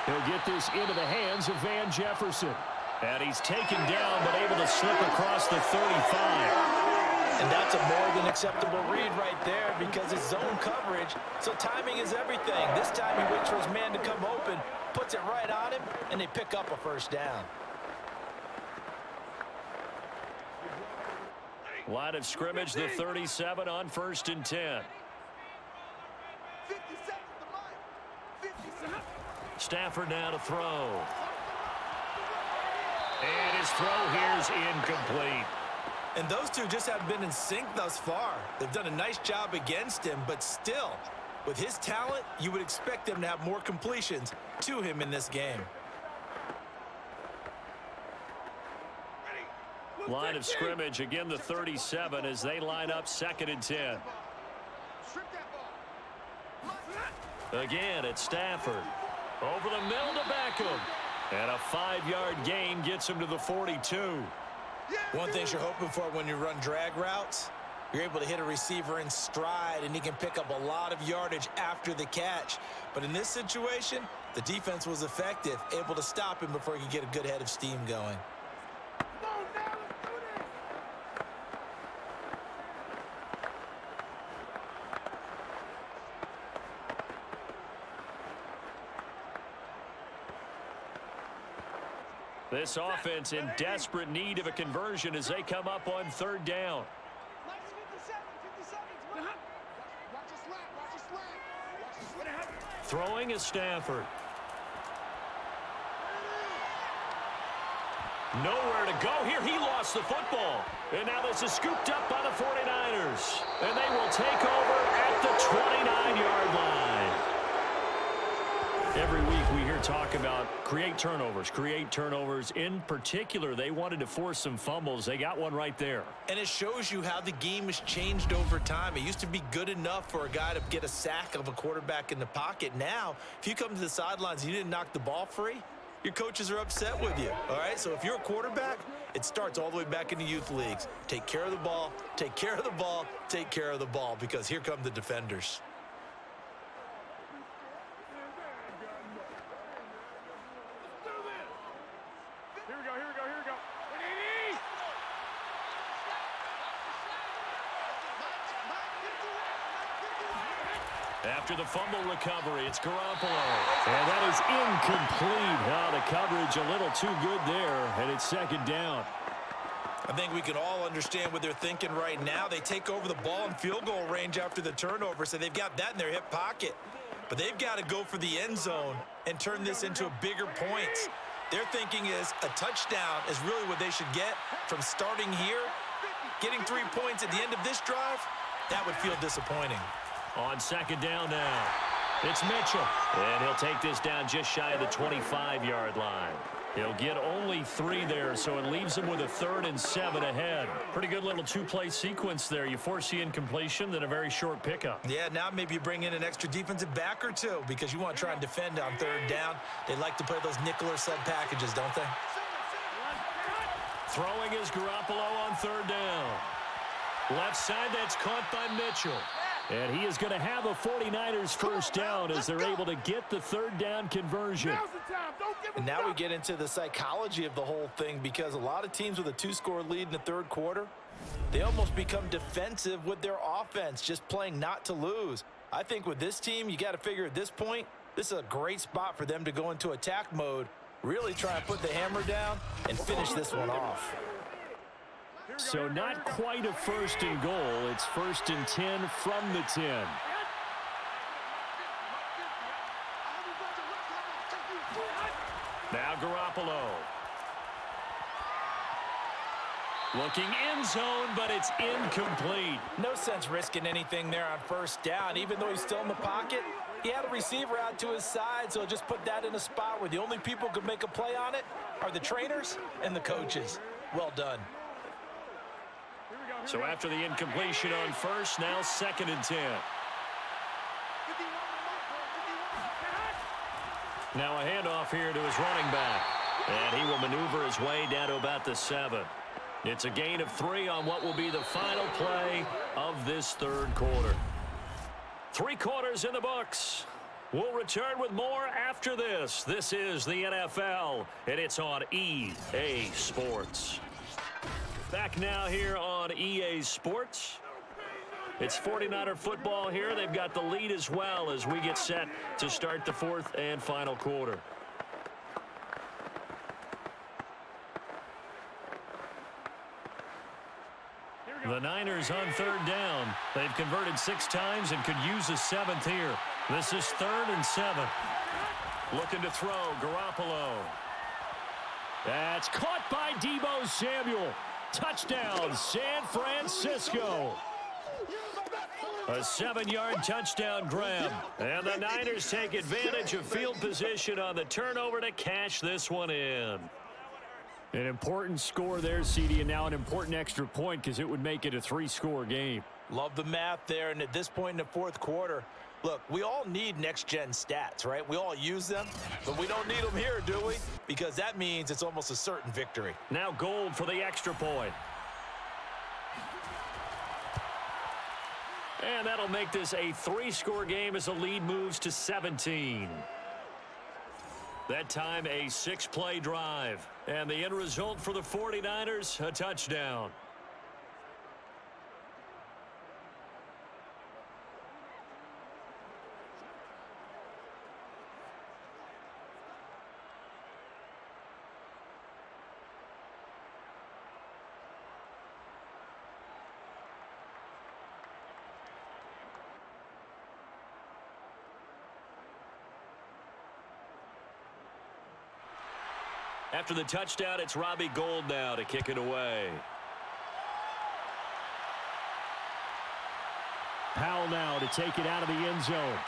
He'll get this into the hands of Van Jefferson. And he's taken down, but able to slip across the 35. And that's a more than acceptable read right there because it's zone coverage, so timing is everything. This time he waits for his man to come open, puts it right on him, and they pick up a first down. Line of scrimmage, the 37 on 1st and 10. Stafford now to throw. And his throw here is incomplete. And those two just haven't been in sync thus far. They've done a nice job against him, but still, with his talent, you would expect them to have more completions to him in this game. Line of scrimmage, again the 37 as they line up 2nd and 10. Again, it's Stafford. Over the middle to Beckham. And a 5-yard gain gets him to the 42. One thing you're hoping for when you run drag routes, you're able to hit a receiver in stride, and he can pick up a lot of yardage after the catch. But in this situation, the defense was effective, able to stop him before he could get a good head of steam going. This offense in desperate need of a conversion as they come up on 3rd down. Throwing is Stafford. Nowhere to go here. He lost the football. And now this is scooped up by the 49ers. And they will take over at the 29-yard line. Every week we hear talk about create turnovers. In particular, they wanted to force some fumbles. They got one right there. And it shows you how the game has changed over time. It used to be good enough for a guy to get a sack of a quarterback in the pocket. Now, if you come to the sidelines and you didn't knock the ball free, your coaches are upset with you. All right, so if you're a quarterback, it starts all the way back in the youth leagues. Take care of the ball, take care of the ball, take care of the ball, because here come the defenders. After the fumble recovery, it's Garoppolo. And that is incomplete. Oh, the coverage a little too good there, and it's 2nd down. I think we can all understand what they're thinking right now. They take over the ball in field goal range after the turnover, so they've got that in their hip pocket. But they've got to go for the end zone and turn this into a bigger points. Their thinking is a touchdown is really what they should get from starting here. Getting 3 points at the end of this drive, that would feel disappointing. On 2nd down now, it's Mitchell. And he'll take this down just shy of the 25-yard line. He'll get only 3 there, so it leaves him with a 3rd and 7 ahead. Pretty good little 2-play sequence there. You force the incompletion, then a very short pickup. Yeah, now maybe you bring in an extra defensive back or two because you want to try and defend on 3rd down. They like to play those nickel or sub packages, don't they? Throwing is Garoppolo on 3rd down. Left side, that's caught by Mitchell. And he is going to have a 49ers first down as they're able to get the 3rd down conversion. And now we get into the psychology of the whole thing because a lot of teams with a 2-score lead in the 3rd quarter, they almost become defensive with their offense, just playing not to lose. I think with this team, you got to figure at this point, this is a great spot for them to go into attack mode, really try and put the hammer down and finish this one off. So not quite a 1st and goal. It's 1st and 10 from the 10. Now Garoppolo. Looking end zone, but it's incomplete. No sense risking anything there on 1st down. Even though he's still in the pocket, He had a receiver out to his side, so just put that in a spot where the only people who could make a play on it are the trainers and the coaches. Well done. So after the incompletion on first, now 2nd and 10. Now a handoff here to his running back. And he will maneuver his way down to about the 7. It's a gain of 3 on what will be the final play of this 3rd quarter. 3 quarters in the books. We'll return with more after this. This is the NFL, and it's on EA Sports. Back now here on EA Sports. It's 49er football here. They've got the lead as well as we get set to start the 4th and final quarter. The Niners on 3rd down. They've converted 6 times and could use a 7th here. This is 3rd and 7. Looking to throw, Garoppolo. That's caught by Deebo Samuel. Touchdown, San Francisco. A 7-yard touchdown grab. And the Niners take advantage of field position on the turnover to cash this one in. An important score there, CD, and now an important extra point because it would make it a 3-score game. Love the math there, and at this point in the 4th quarter, look, we all need next-gen stats, right? We all use them, but we don't need them here, do we? Because that means it's almost a certain victory. Now Gold for the extra point. And that'll make this a 3-score game as the lead moves to 17. That time a 6-play drive. And the end result for the 49ers, a touchdown. After the touchdown, it's Robbie Gould now to kick it away. Powell now to take it out of the end zone.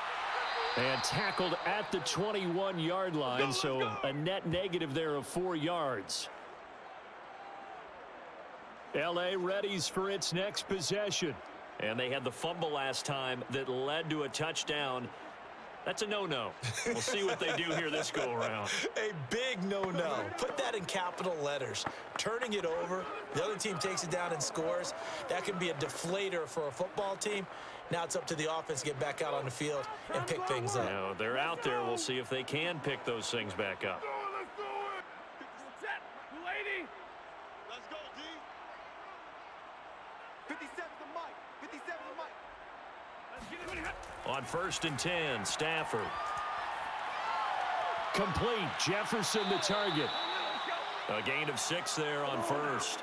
And tackled at the 21-yard line, so a net negative there of 4 yards. L.A. readies for its next possession. And they had the fumble last time that led to a touchdown. That's a no-no. We'll see what they do here this go-around. A big no-no. Put that in capital letters. Turning it over, the other team takes it down and scores. That can be a deflator for a football team. Now it's up to the offense to get back out on the field and pick things up. Now, they're out there. We'll see if they can pick those things back up. Let's go, D. 57's the mic. 57's the mic. On 1st and 10, Stafford. Complete. Jefferson the target. A gain of 6 there on 1st.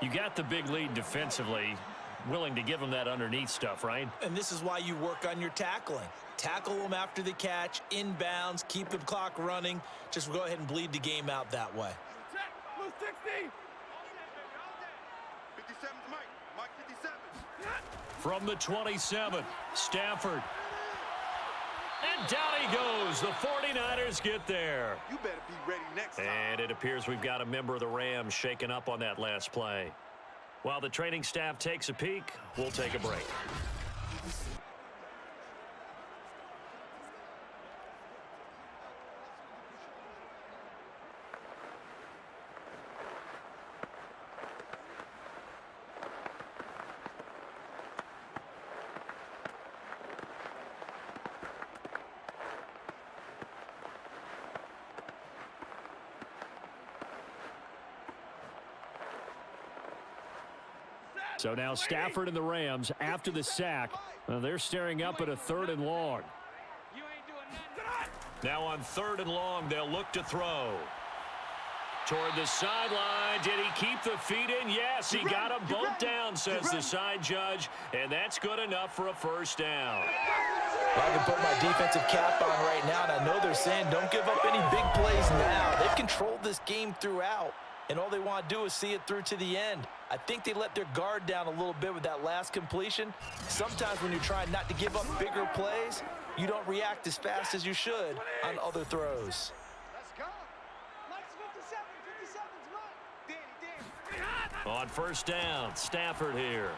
You got the big lead defensively. Willing to give them that underneath stuff, right? And this is why you work on your tackling. Tackle them after the catch, inbounds, keep the clock running. Just go ahead and bleed the game out that way. 57's Mike. Mike 57. From the 27, Stafford. And down he goes. The 49ers get there. You better be ready next time. And it appears we've got a member of the Rams shaken up on that last play. While the training staff takes a peek, we'll take a break. So now Stafford and the Rams, after the sack, they're staring up at a 3rd and long. Now on 3rd and long, they'll look to throw. Toward the sideline. Did he keep the feet in? Yes, he got them both down, says the side judge, and that's good enough for a 1st down. Well, I can put my defensive cap on right now, and I know they're saying don't give up any big plays now. They've controlled this game throughout, and all they want to do is see it through to the end. I think they let their guard down a little bit with that last completion. Sometimes when you're trying not to give up bigger plays, you don't react as fast as you should on other throws. Let's go. Mike's 57. 57's Mike. Danny. On first down, Stafford here.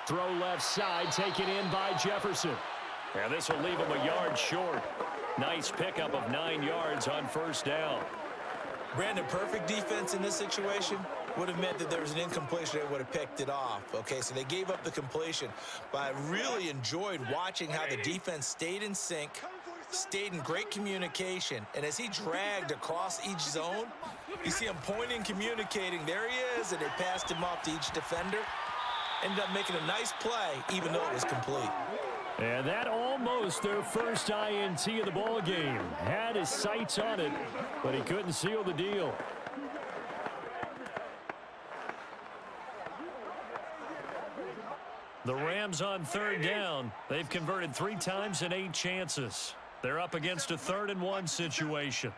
Throw left side, taken in by Jefferson. And this will leave him a yard short. Nice pickup of 9 yards on first down. Brandon, perfect defense in this situation would have meant that there was an incompletion. They would have picked it off. Okay, so they gave up the completion. But I really enjoyed watching how the defense stayed in sync, stayed in great communication. And as he dragged across each zone, you see him pointing, communicating. There he is, and they passed him off to each defender. Ended up making a nice play, even though it was complete. And that almost their first INT of the ball game. Had his sights on it, but he couldn't seal the deal. The Rams on third down. They've converted 3 times in 8 chances. They're up against a 3rd and 1 situation.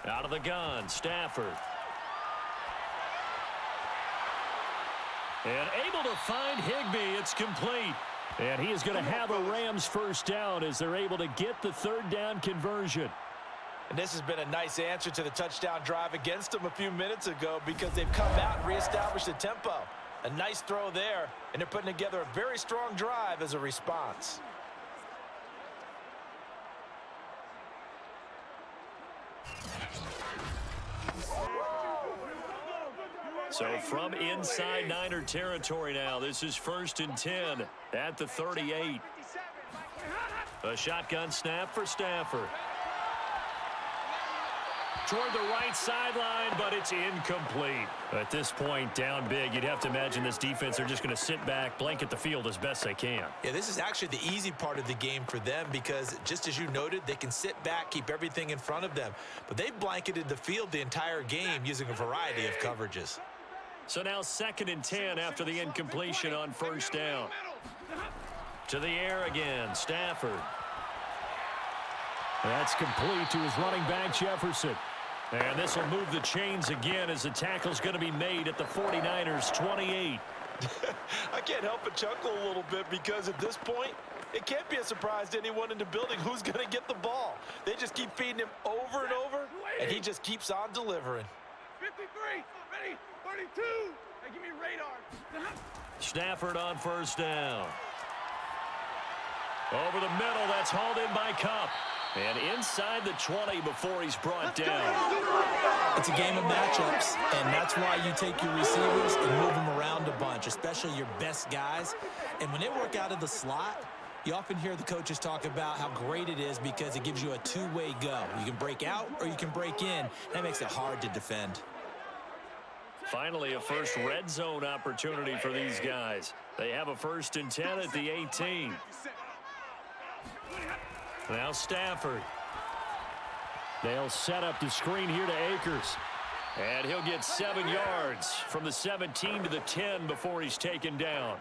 Out of the gun, Stafford. And able to find Higbee. It's complete. And he is going to have a Rams first down as they're able to get the 3rd down conversion. And this has been a nice answer to the touchdown drive against them a few minutes ago because they've come out and reestablished the tempo. A nice throw there, and they're putting together a very strong drive as a response. So from inside Niner territory now, this is 1st and 10 at the 38. A shotgun snap for Stafford. Toward the right sideline, but it's incomplete. At this point, down big, you'd have to imagine this defense are just going to sit back, blanket the field as best they can. Yeah, this is actually the easy part of the game for them because, just as you noted, they can sit back, keep everything in front of them. But they've blanketed the field the entire game using a variety of coverages. So now 2nd and 10 after the incompletion on first down. To the air again, Stafford. That's complete to his running back, Jefferson. And this will move the chains again as the tackle's going to be made at the 49ers 28. I can't help but chuckle a little bit because at this point, it can't be a surprise to anyone in the building who's going to get the ball. They just keep feeding him over and over, and he just keeps on delivering. 53. Ready. 32. Hey, give me radar. Stafford on first down. Over the middle, that's hauled in by Cup. And inside the 20 before he's brought down. It's a game of matchups, and that's why you take your receivers and move them around a bunch, especially your best guys. And when they work out of the slot, you often hear the coaches talk about how great it is because it gives you a two-way go. You can break out or you can break in. That makes it hard to defend. Finally, a first red zone opportunity for these guys. They have a 1st and 10 at the 18. Now Stafford. They'll set up the screen here to Akers. And he'll get 7 yards from the 17 to the 10 before he's taken down.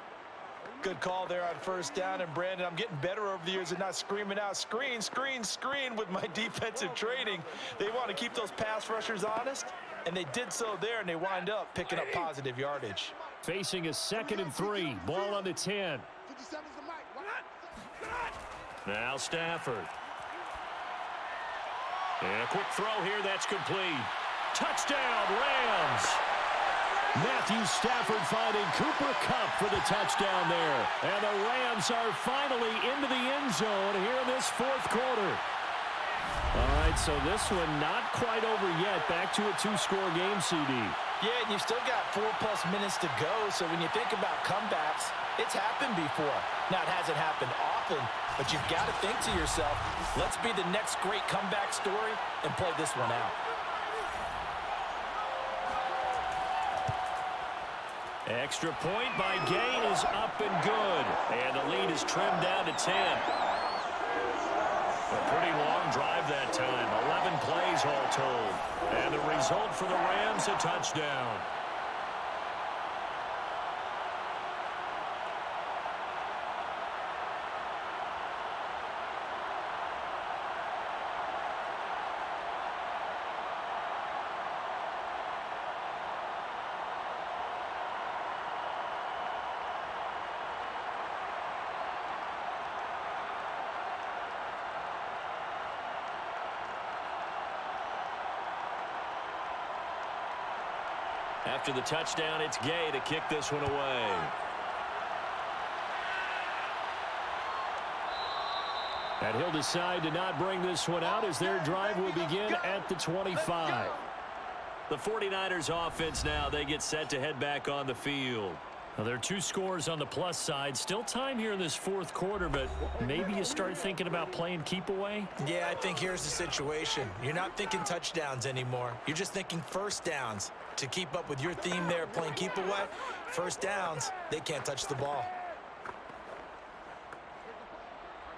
Good call there on first down. And, Brandon, I'm getting better over the years at not screaming out, screen, screen, screen with my defensive training. They want to keep those pass rushers honest, and they did so there, and they wind up picking up positive yardage. Facing a 2nd and 3. Ball on the 10. 57's the mic. Now Stafford. And a quick throw here, that's complete. Touchdown, Rams! Matthew Stafford finding Cooper Kupp for the touchdown there. And the Rams are finally into the end zone here in this 4th quarter. All right, so this one not quite over yet. Back to a 2-score game, CD. Yeah, and you've still got 4+ minutes to go, so when you think about comebacks, it's happened before. Now, it hasn't happened often, but you've got to think to yourself, let's be the next great comeback story and play this one out. Extra point by Gain is up and good. And the lead is trimmed down to 10. A pretty long drive that time. 11 plays all told. And the result for the Rams, a touchdown. After the touchdown, it's Gay to kick this one away. And he'll decide to not bring this one out as their drive will begin at the 25. The 49ers offense now, they get set to head back on the field. Now, there are 2 scores on the plus side. Still time here in this fourth quarter, but maybe you start thinking about playing keep away? Yeah, I think here's the situation. You're not thinking touchdowns anymore. You're just thinking first downs. To keep up with your theme there, playing keep away, first downs, they can't touch the ball.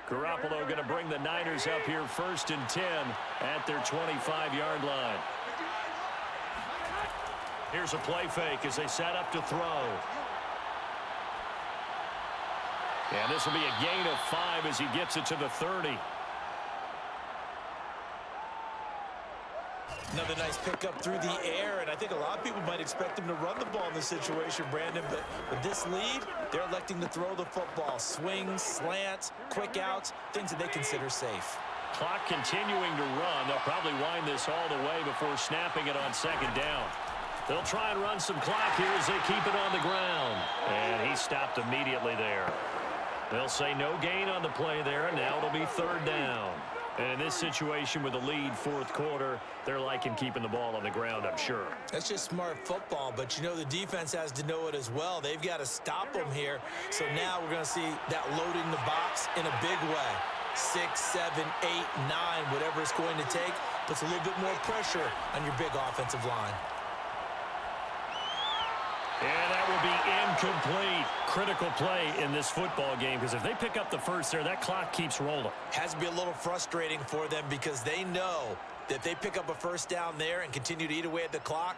Garoppolo going to bring the Niners up here 1st and 10 at their 25-yard line. Here's a play fake as they set up to throw. And this will be a gain of 5 as he gets it to the 30. Another nice pickup through the air, and I think a lot of people might expect him to run the ball in this situation, Brandon, but with this lead, they're electing to throw the football. Swings, slants, quick outs, things that they consider safe. Clock continuing to run. They'll probably wind this all the way before snapping it on 2nd down. They'll try and run some clock here as they keep it on the ground. And he stopped immediately there. They'll say no gain on the play there, and now it'll be 3rd down. And in this situation with a lead 4th quarter, they're liking keeping the ball on the ground, I'm sure. That's just smart football, but you know the defense has to know it as well. They've got to stop them here. So now we're going to see that loading the box in a big way. 6, 7, 8, 9, whatever it's going to take, puts a little bit more pressure on your big offensive line. And that will be incomplete. Critical play in this football game, because if they pick up the first there, that clock keeps rolling. Has to be a little frustrating for them because they know that if they pick up a first down there and continue to eat away at the clock,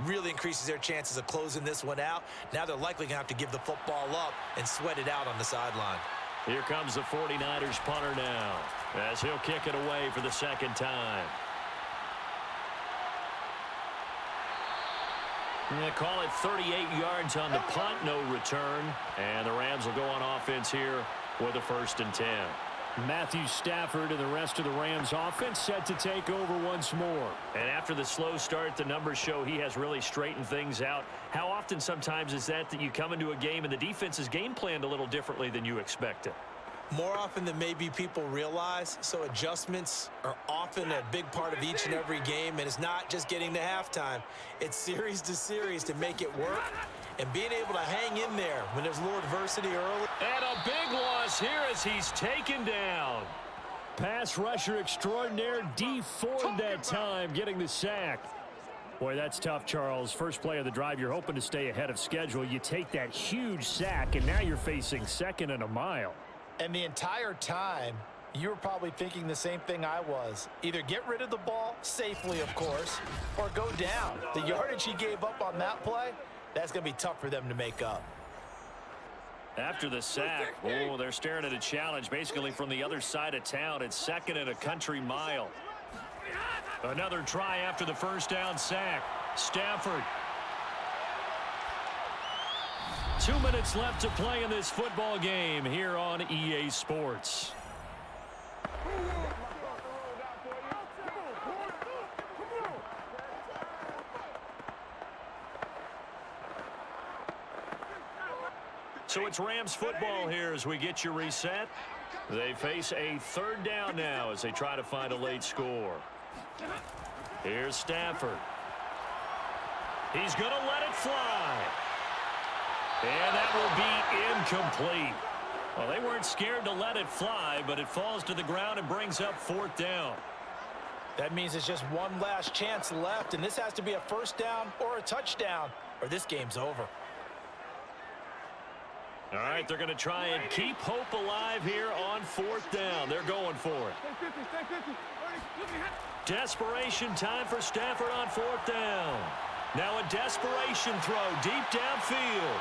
really increases their chances of closing this one out. Now they're likely going to have to give the football up and sweat it out on the sideline. Here comes the 49ers punter now as he'll kick it away for the 2nd time. They call it 38 yards on the punt, no return. And the Rams will go on offense here with a 1st and 10. Matthew Stafford and the rest of the Rams offense set to take over once more. And after the slow start, the numbers show he has really straightened things out. How often sometimes is that you come into a game and the defense is game planned a little differently than you expected? More often than maybe people realize, so adjustments are often a big part of each and every game, and it's not just getting to halftime. It's series to series to make it work, and being able to hang in there when there's a little adversity early. And a big loss here as he's taken down. Pass rusher extraordinaire, D Ford that time, getting the sack. Boy, that's tough, Charles. First play of the drive, you're hoping to stay ahead of schedule. You take that huge sack, and now you're facing 2nd and a mile. And the entire time, you were probably thinking the same thing I was. Either get rid of the ball, safely of course, or go down. The yardage he gave up on that play, that's going to be tough for them to make up. After the sack, oh, they're staring at a challenge basically from the other side of town. It's 2nd and a country mile. Another try after the first down sack. Stafford. 2 minutes left to play in this football game here on EA Sports. So it's Rams football here as we get you reset. They face a 3rd down now as they try to find a late score. Here's Stafford. He's going to let it fly. And that will be incomplete. Well, they weren't scared to let it fly, but it falls to the ground and brings up 4th down. That means it's just one last chance left, and this has to be a first down or a touchdown, or this game's over. All right, they're going to try and keep hope alive here on 4th down. They're going for it. Desperation time for Stafford on 4th down. Now a desperation throw deep downfield.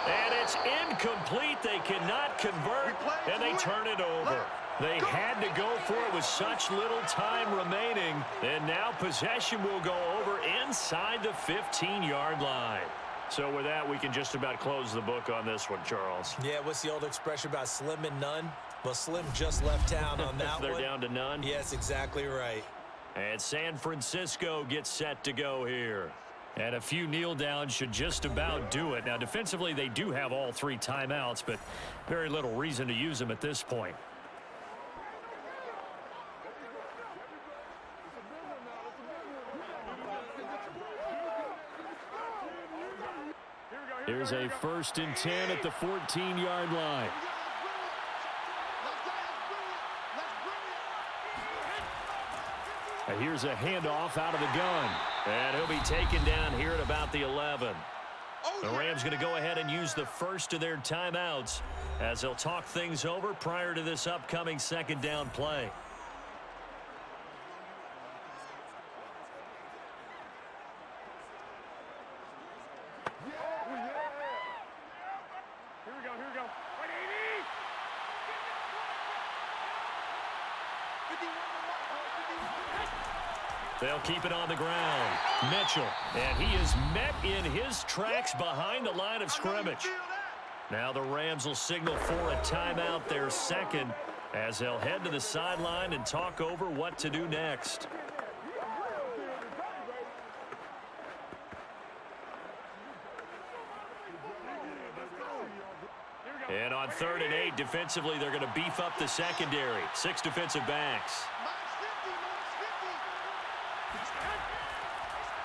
And it's incomplete. They cannot convert, and they turn it over. They had to go for it with such little time remaining, and now possession will go over inside the 15-yard line. So with that, we can just about close the book on this one, Charles. Yeah, what's the old expression about slim and none? Well, Slim just left town on that They're one. down to none? Yes, exactly right. And San Francisco gets set to go here. And a few kneel downs should just about do it. Now, defensively, they do have all 3 timeouts, but very little reason to use them at this point. Here's a 1st and 10 at the 14-yard line. And here's a handoff out of the gun. And he'll be taken down here at about the 11. The Rams going to go ahead and use the first of their timeouts as they'll talk things over prior to this upcoming 2nd down play. They'll keep it on the ground. Mitchell, and he is met in his tracks behind the line of scrimmage. Now the Rams will signal for a timeout, their 2nd, as they'll head to the sideline and talk over what to do next. And on 3rd and 8, defensively, they're going to beef up the secondary. 6 defensive backs.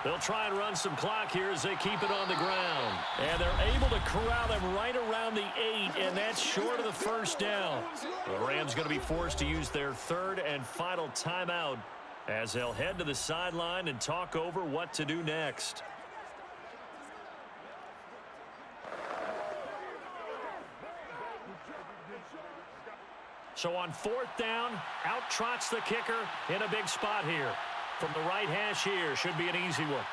They'll try and run some clock here as they keep it on the ground. And they're able to corral them right around the 8, and that's short of the 1st down. The Rams going to be forced to use their 3rd and final timeout as they'll head to the sideline and talk over what to do next. So on 4th down, out trots the kicker in a big spot here. From the right hash here, should be an easy one.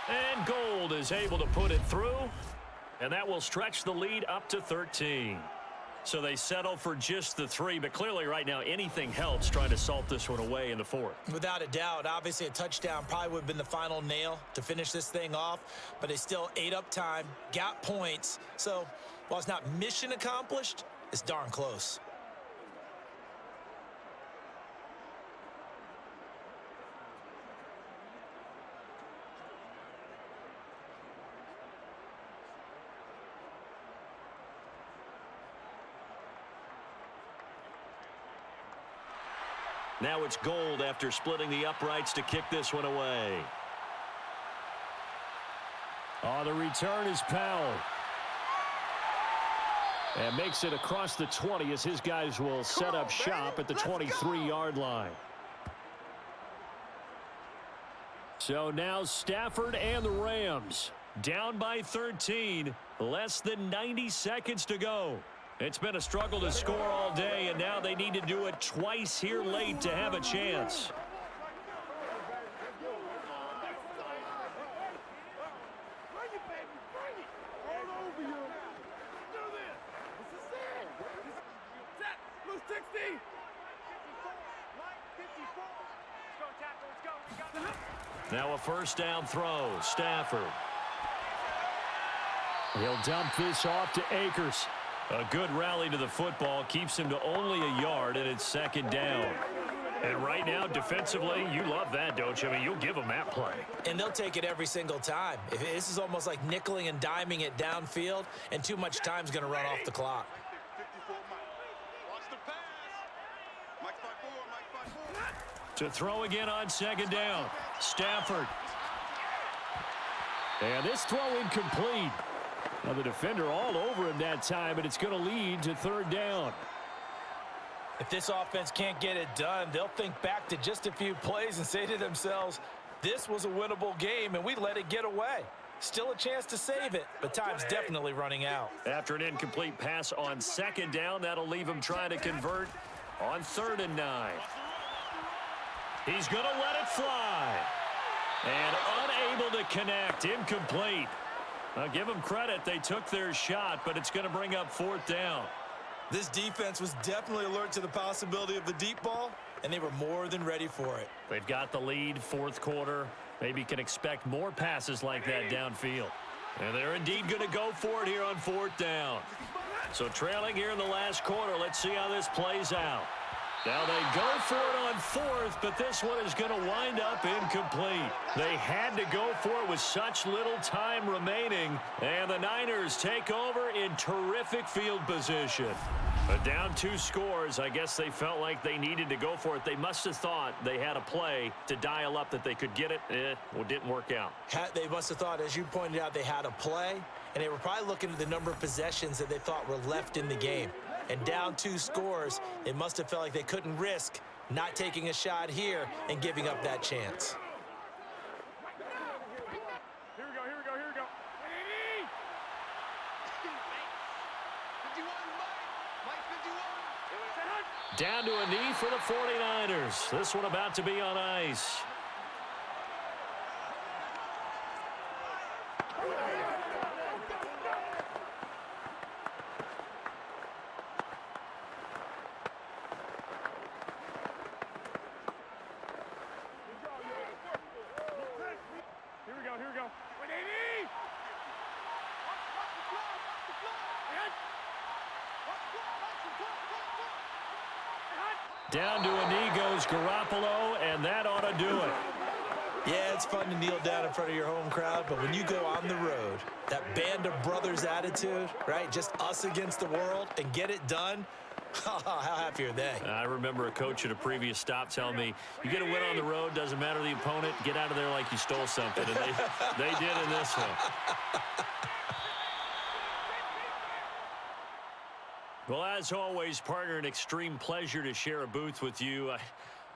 And Gold is able to put it through, and that will stretch the lead up to 13. So they settle for just the 3, but clearly right now anything helps trying to salt this one away in the 4th. Without a doubt, obviously a touchdown probably would have been the final nail to finish this thing off, but they still ate up time, got points. So while it's not mission accomplished, it's darn close. Now it's Gold after splitting the uprights to kick this one away. The return is Powell. And makes it across the 20 as his guys will set up shop at the 23-yard line. So now Stafford and the Rams down by 13. Less than 90 seconds to go. It's been a struggle to score all day, and now they need to do it twice here late to have a chance. Now a 1st down throw. Stafford. He'll dump this off to Akers. A good rally to the football keeps him to only a yard, and it's 2nd down. And right now, defensively, you love that, don't you? I mean, you'll give them that play. And they'll take it every single time. This is almost like nickeling and diming it downfield, and too much time's going to run off the clock. To throw again on 2nd down. Stafford. And this throw incomplete. Now the defender all over him that time, and it's going to lead to 3rd down. If this offense can't get it done, they'll think back to just a few plays and say to themselves, this was a winnable game, and we let it get away. Still a chance to save it, but time's definitely running out. After an incomplete pass on 2nd down, that'll leave him trying to convert on 3rd and 9. He's going to let it fly. And unable to connect. Incomplete. I'll give them credit. They took their shot, but it's going to bring up 4th down. This defense was definitely alert to the possibility of the deep ball, and they were more than ready for it. They've got the lead, 4th quarter. Maybe can expect more passes like that downfield. And they're indeed going to go for it here on 4th down. So trailing here in the last quarter, let's see how this plays out. Now they go for it on fourth, but this one is going to wind up incomplete. They had to go for it with such little time remaining, and the Niners take over in terrific field position. But down 2 scores, I guess they felt like they needed to go for it. They must have thought they had a play to dial up that they could get it. Well, it didn't work out. They must have thought, as you pointed out, they had a play, and they were probably looking at the number of possessions that they thought were left in the game. And down 2 scores, they must have felt like they couldn't risk not taking a shot here and giving up that chance. Here we go, here we go, here we go. 51, Mike 51. Down to a knee for the 49ers. This one about to be on ice. Here we go. 180! Down to a knee goes Garoppolo, and that ought to do it. Yeah, it's fun to kneel down in front of your home crowd, but when you go on the road, that band of brothers attitude, right? Just us against the world and get it done. How happy are they? I remember a coach at a previous stop telling me, you get a win on the road, doesn't matter the opponent, get out of there like you stole something. And they did in this one. Well, as always, partner, an extreme pleasure to share a booth with you.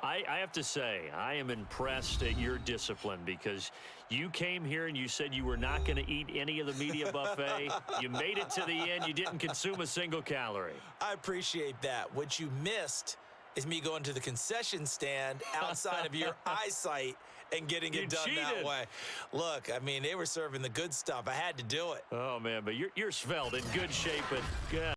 I have to say, I am impressed at your discipline because you came here and you said you were not going to eat any of the media buffet. You made it to the end. You didn't consume a single calorie. I appreciate that. What you missed is me going to the concession stand outside of your eyesight and getting it done that way. Look, I mean, they were serving the good stuff. I had to do it. Oh, man, but you're svelte, in good shape, but